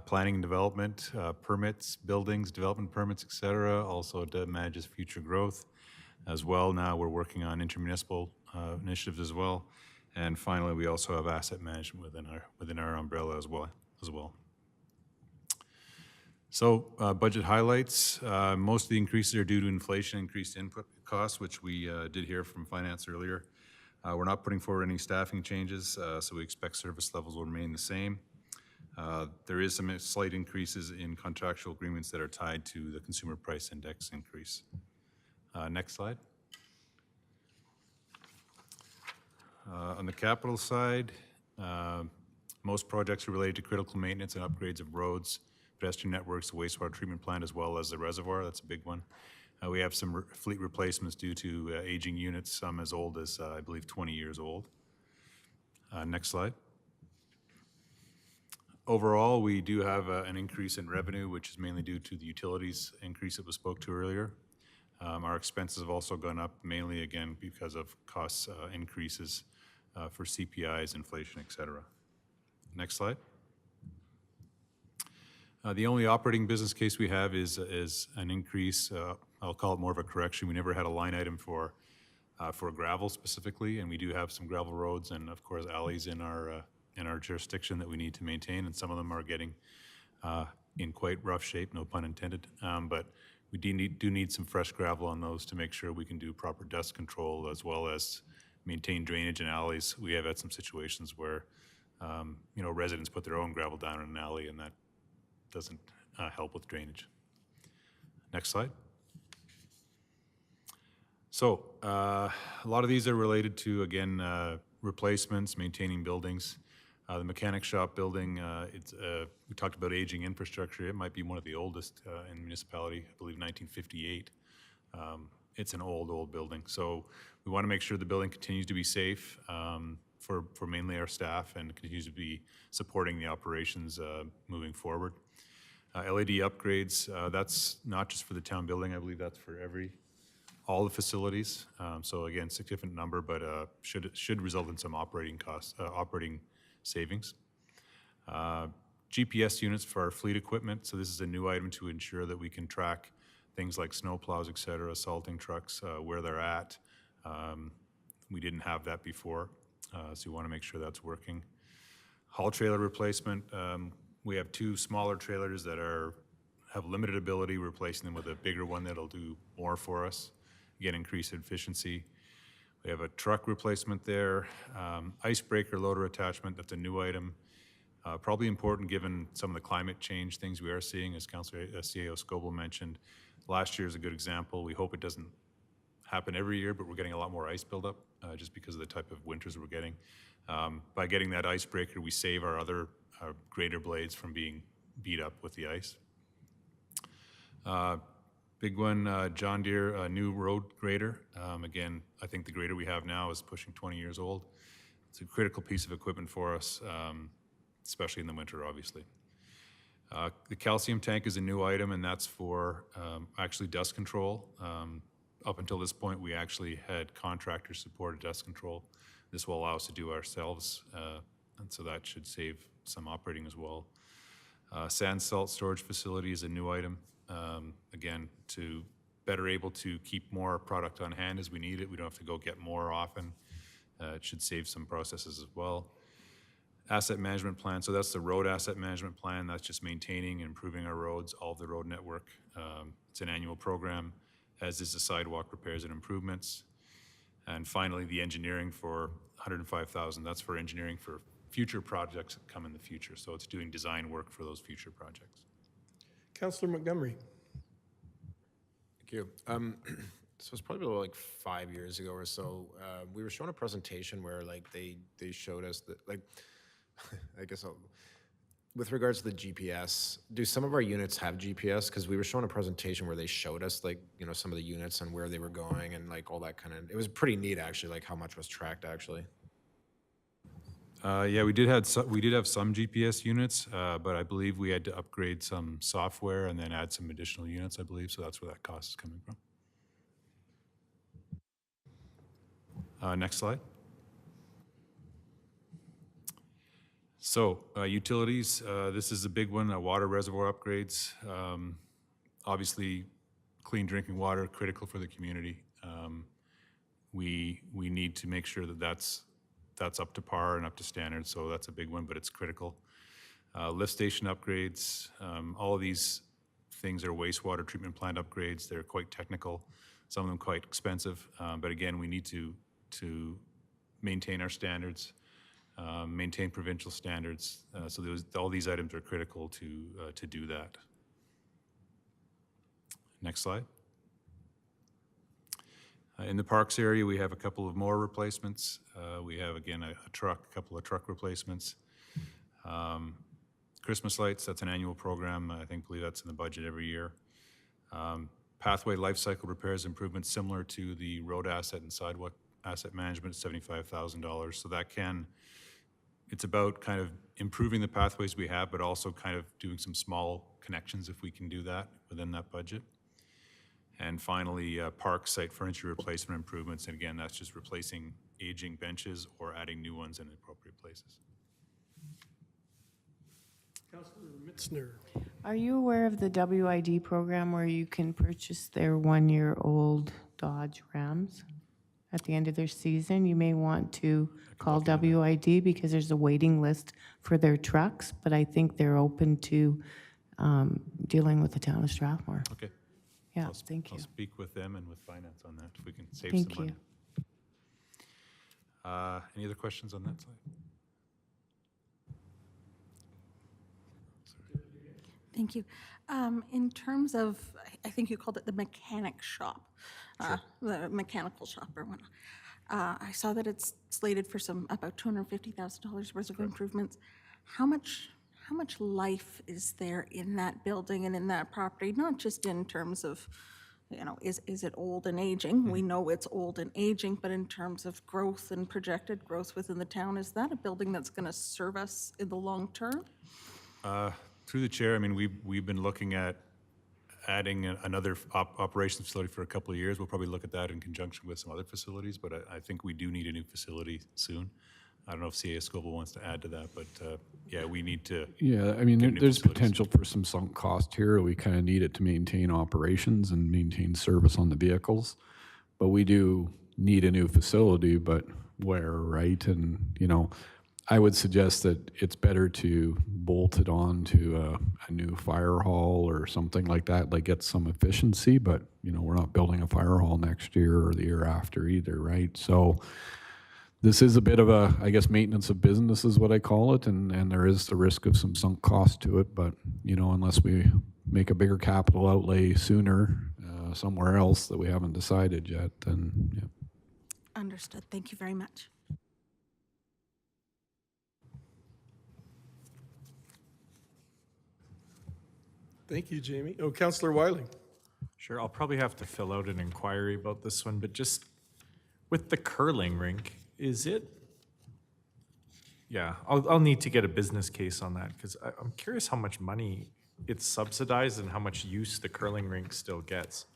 Planning and development, permits, buildings, development permits, et cetera, also manages future growth as well. Now we're working on intermunicipal initiatives as well. And finally, we also have asset management within our umbrella as well. So budget highlights. Most of the increases are due to inflation, increased input costs, which we did hear from finance earlier. We're not putting forward any staffing changes, so we expect service levels will remain the same. There is some slight increases in contractual agreements that are tied to the consumer price index increase. Next slide. On the capital side, most projects are related to critical maintenance and upgrades of roads, pedestrian networks, the wastewater treatment plant, as well as the reservoir. That's a big one. We have some fleet replacements due to aging units, some as old as, I believe, 20 years old. Next slide. Overall, we do have an increase in revenue, which is mainly due to the utilities increase that was spoke to earlier. Our expenses have also gone up, mainly, again, because of costs increases for CPIs, inflation, et cetera. Next slide. The only operating business case we have is an increase. I'll call it more of a correction. We never had a line item for gravel specifically, and we do have some gravel roads and, of course, alleys in our jurisdiction that we need to maintain, and some of them are getting in quite rough shape, no pun intended. But we do need some fresh gravel on those to make sure we can do proper dust control as well as maintain drainage in alleys. We have had some situations where residents put their own gravel down in an alley, and that doesn't help with drainage. Next slide. So a lot of these are related to, again, replacements, maintaining buildings. The mechanic shop building, we talked about aging infrastructure. It might be one of the oldest in the municipality, I believe 1958. It's an old building. So we want to make sure the building continues to be safe for mainly our staff and continues to be supporting the operations moving forward. LED upgrades, that's not just for the town building. I believe that's for all the facilities. So again, significant number, but should result in some operating costs, operating savings. GPS units for our fleet equipment. So this is a new item to ensure that we can track things like snow plows, et cetera, salting trucks, where they're at. We didn't have that before, so we want to make sure that's working. Haul trailer replacement. We have two smaller trailers that have limited ability, replacing them with a bigger one that'll do more for us, again, increase efficiency. We have a truck replacement there. Icebreaker loader attachment, that's a new item. Probably important given some of the climate change things we are seeing, as Councillor CAO Scoble mentioned. Last year is a good example. We hope it doesn't happen every year, but we're getting a lot more ice buildup just because of the type of winters we're getting. By getting that icebreaker, we save our other grader blades from being beat up with the ice. Big one, John Deere new road grader. Again, I think the grader we have now is pushing 20 years old. It's a critical piece of equipment for us, especially in the winter, obviously. The calcium tank is a new item, and that's for actually dust control. Up until this point, we actually had contractors supported dust control. This will allow us to do ourselves, and so that should save some operating as well. Sand salt storage facility is a new item. Again, to better able to keep more product on hand as we need it. We don't have to go get more often. It should save some processes as well. Asset management plan, so that's the road asset management plan. That's just maintaining and improving our roads, all of the road network. It's an annual program, as is the sidewalk repairs and improvements. And finally, the engineering for $105,000. That's for engineering for future projects that come in the future. So it's doing design work for those future projects. Councillor Montgomery. Thank you. So it's probably about like 5 years ago or so. We were shown a presentation where like they showed us that like, I guess with regards to the GPS, do some of our units have GPS? Because we were shown a presentation where they showed us like, you know, some of the units and where they were going and like all that kind of, it was pretty neat actually, like how much was tracked actually. Yeah, we did have some GPS units, but I believe we had to upgrade some software and then add some additional units, I believe, so that's where that cost is coming from. Next slide. So, utilities, this is a big one, water reservoir upgrades. Obviously, clean drinking water, critical for the community. We need to make sure that that's up to par and up to standard, so that's a big one, but it's critical. Lift station upgrades, all of these things are wastewater treatment plant upgrades. They're quite technical, some of them quite expensive, but again, we need to maintain our standards, maintain provincial standards. So all these items are critical to do that. Next slide. In the parks area, we have a couple of more replacements. We have, again, a couple of truck replacements. Christmas lights, that's an annual program. I believe that's in the budget every year. Pathway life cycle repairs improvements similar to the road asset and sidewalk asset management, $75,000. So it's about kind of improving the pathways we have, but also kind of doing some small connections if we can do that within that budget. And finally, park site furniture replacement improvements. And again, that's just replacing aging benches or adding new ones in appropriate places. Councillor Mitzner. Are you aware of the WID program where you can purchase their 1-year-old Dodge Rams at the end of their season? You may want to call WID because there's a waiting list for their trucks, but I think they're open to dealing with the town of Strathmore. Okay. Yeah, thank you. I'll speak with them and with finance on that, if we can save Thank some you. money. Any other questions on that slide? Thank you. In terms of, I think you called it the mechanic shop, the mechanical shop or whatnot. I saw that it's slated for about $250,000 worth of improvements. How much life is there in that building and in that property? Not just in terms of, is it old and aging? We know it's old and aging, but in terms of growth and projected growth within the town, is that a building that's going to serve us in the long term? Through the chair, we've been looking at adding another operations facility for a couple of years. We'll probably look at that in conjunction with some other facilities, but I think we do need a new facility soon. I don't know if CA Scobel wants to add to that, but yeah, we need to. Yeah, get new there's facilities. potential for some sunk cost here. We kind of need it to maintain operations and maintain service on the vehicles. But we do need a new facility, but where, right? And, I would suggest that it's better to bolt it on to a new fire hall or something like that, like get some efficiency, but, we're not building a fire hall next year or the year after either, right? So this is a bit of a, I guess, maintenance of business is what I call it, and there is the risk of some sunk cost to it, but, unless we make a bigger capital outlay sooner somewhere else that we haven't decided yet, then, yeah. Understood. Thank you very much. Thank you, Jamie. Oh, Councillor Wiley. Sure, I'll probably have to fill out an inquiry about this one, but just with the curling rink, is it? Yeah, I'll need to get a business case on that because I'm curious how much money it's subsidized and how much use the curling rink still gets.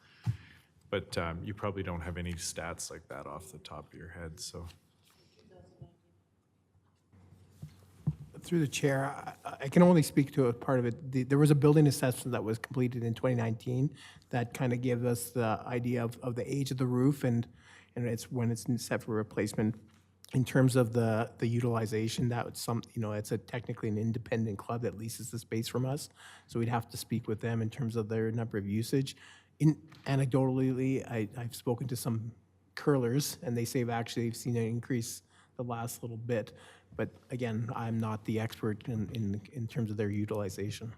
But you probably don't have any stats like that off the top of your head, so. Through the chair, I can only speak to a part of it. There was a building assessment that was completed in 2019 that kind of gave us the idea of the age of the roof and it's when it's set for replacement. In terms of the utilization, that was it's technically an independent club that leases the space from us. So we'd have to speak with them in terms of their number of usage. Anecdotally, I've spoken to some curlers and they say they've seen an increase the last little bit. But again, I'm not the expert in terms of their utilization.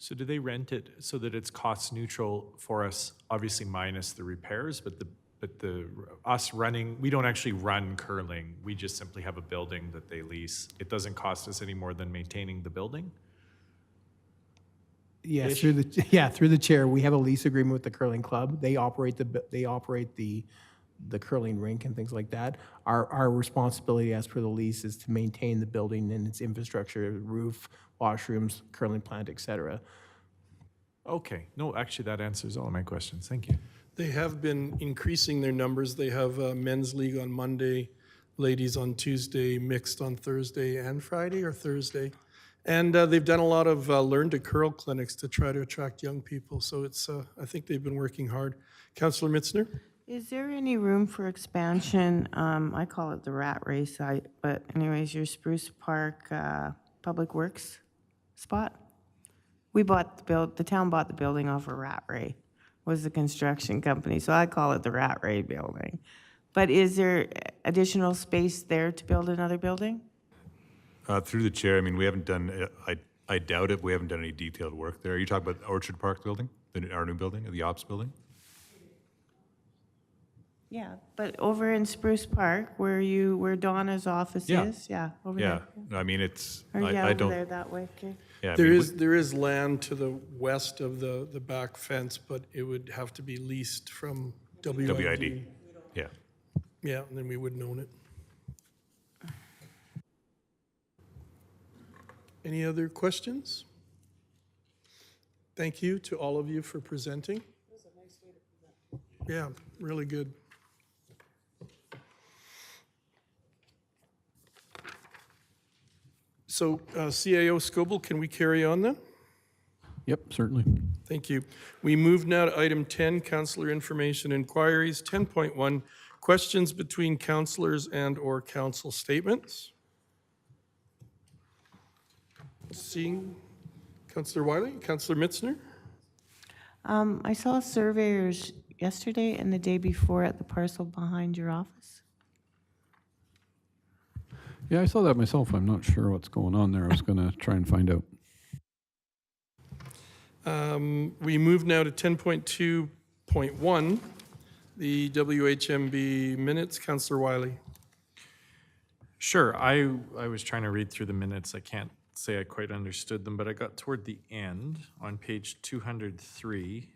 So do they rent it so that it's cost neutral for us, obviously minus the repairs, but us running, we don't actually run curling. We just simply have a building that they lease. It doesn't cost us any more than maintaining the building? Yes, through the chair, we have a lease agreement with the curling club. They operate the curling rink and things like that. Our responsibility as per the lease is to maintain the building and its infrastructure, roof, washrooms, curling plant, et cetera. Okay, no, actually that answers all of my questions. Thank you. They have been increasing their numbers. They have a men's league on Monday, ladies on Tuesday, mixed on Thursday and Friday or Thursday. And they've done a lot of learn to curl clinics to try to attract young people. So it's, I think they've been working hard. Councillor Mitzner? Is there any room for expansion? I call it the rat race, but anyways, your Spruce Park Public Works spot? The town bought the building off of Rat Ray, was the construction company, so I call it the Rat Ray building. But is there additional space there to build another building? Through the chair, I mean, we haven't done, I doubt it, we haven't done any detailed work there. Are you talking about the Orchard Park building, our new building, the ops building? Yeah, but over in Spruce Park, where Donna's office Yeah. is, yeah, over Yeah, there. I mean, it's, Or yeah, I over don't. there that way, okay. Yeah, I There mean, is land to the west of the back fence, but it would have to be leased from WID. WID, yeah. Yeah, and then we wouldn't own it. Any other questions? Thank you to all of you for presenting. Yeah, really good. So CAO Scoble, can we carry on then? Yep, certainly. Thank you. We move now to item 10, councillor information inquiries. 10.1, questions between councillors and/or council statements. Seeing Councillor Wiley, Councillor Mitzner. I saw surveyors yesterday and the day before at the parcel behind your office. Yeah, I saw that myself. I'm not sure what's going on there. I was going to try and find out. We move now to 10.2.1, the WHMB minutes. Councillor Wiley. Sure, I was trying to read through the minutes. I can't say I quite understood them, but I got toward the end on page 203.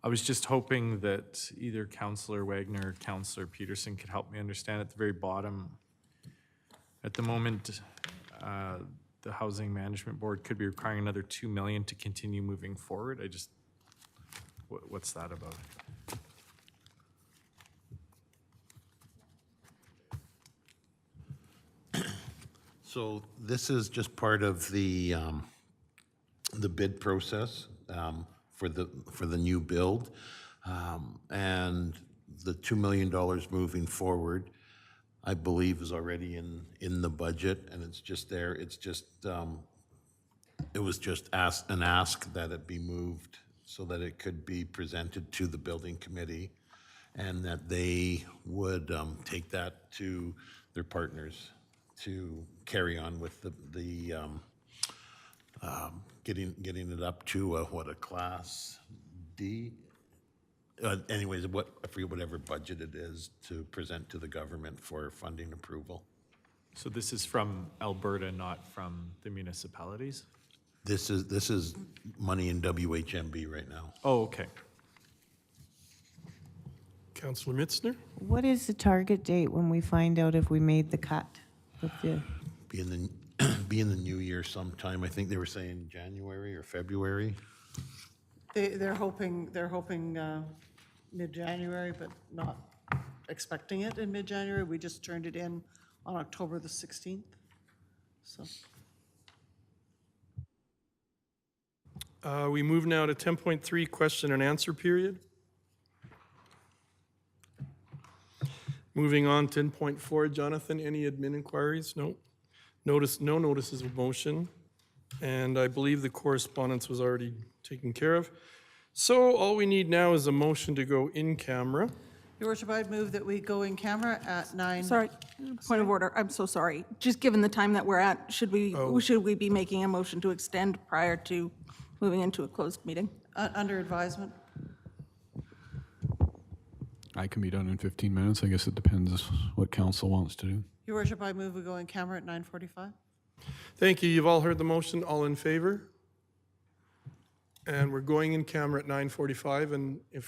I was just hoping that either Councillor Wagner or Councillor Peterson could help me understand at the very bottom. At the moment, the Housing Management Board could be requiring another $2 million to continue moving forward. What's that about? So this is just part of the bid process for the new build. And the $2 million moving forward, I believe, is already in the budget, and it's just there. It's just, it was just an ask that it be moved so that it could be presented to the building committee and that they would take that to their partners to carry on with the getting it up to a Class D. Anyways, I forget whatever budget it is to present to the government for funding approval. So this is from Alberta, not from the municipalities? This is money in WHMB right now. Oh, okay. Councillor Mitzner. What is the target date when we find out if we made the cut with the? Be in the new year sometime. I think they were saying January or February. They're hoping mid-January, but not expecting it in mid-January. We just turned it in on October the 16th, so. We move now to 10.3, question and answer period. Moving on, 10.4, Jonathan, any admin inquiries? No. No notices of motion. And I believe the correspondence was already taken care of. So all we need now is a motion to go in camera. Your worship, I'd move that we go in camera at 9. Sorry, point of order, I'm so sorry. Just given the time that we're at, should we be making a motion to extend prior to moving into a closed meeting? Under advisement. I can be done in 15 minutes. I guess it depends what council wants to do. Your worship, I move we go in camera at 9:45. Thank you. You've all heard the motion. All in favor? And we're going in camera at 9:45, and if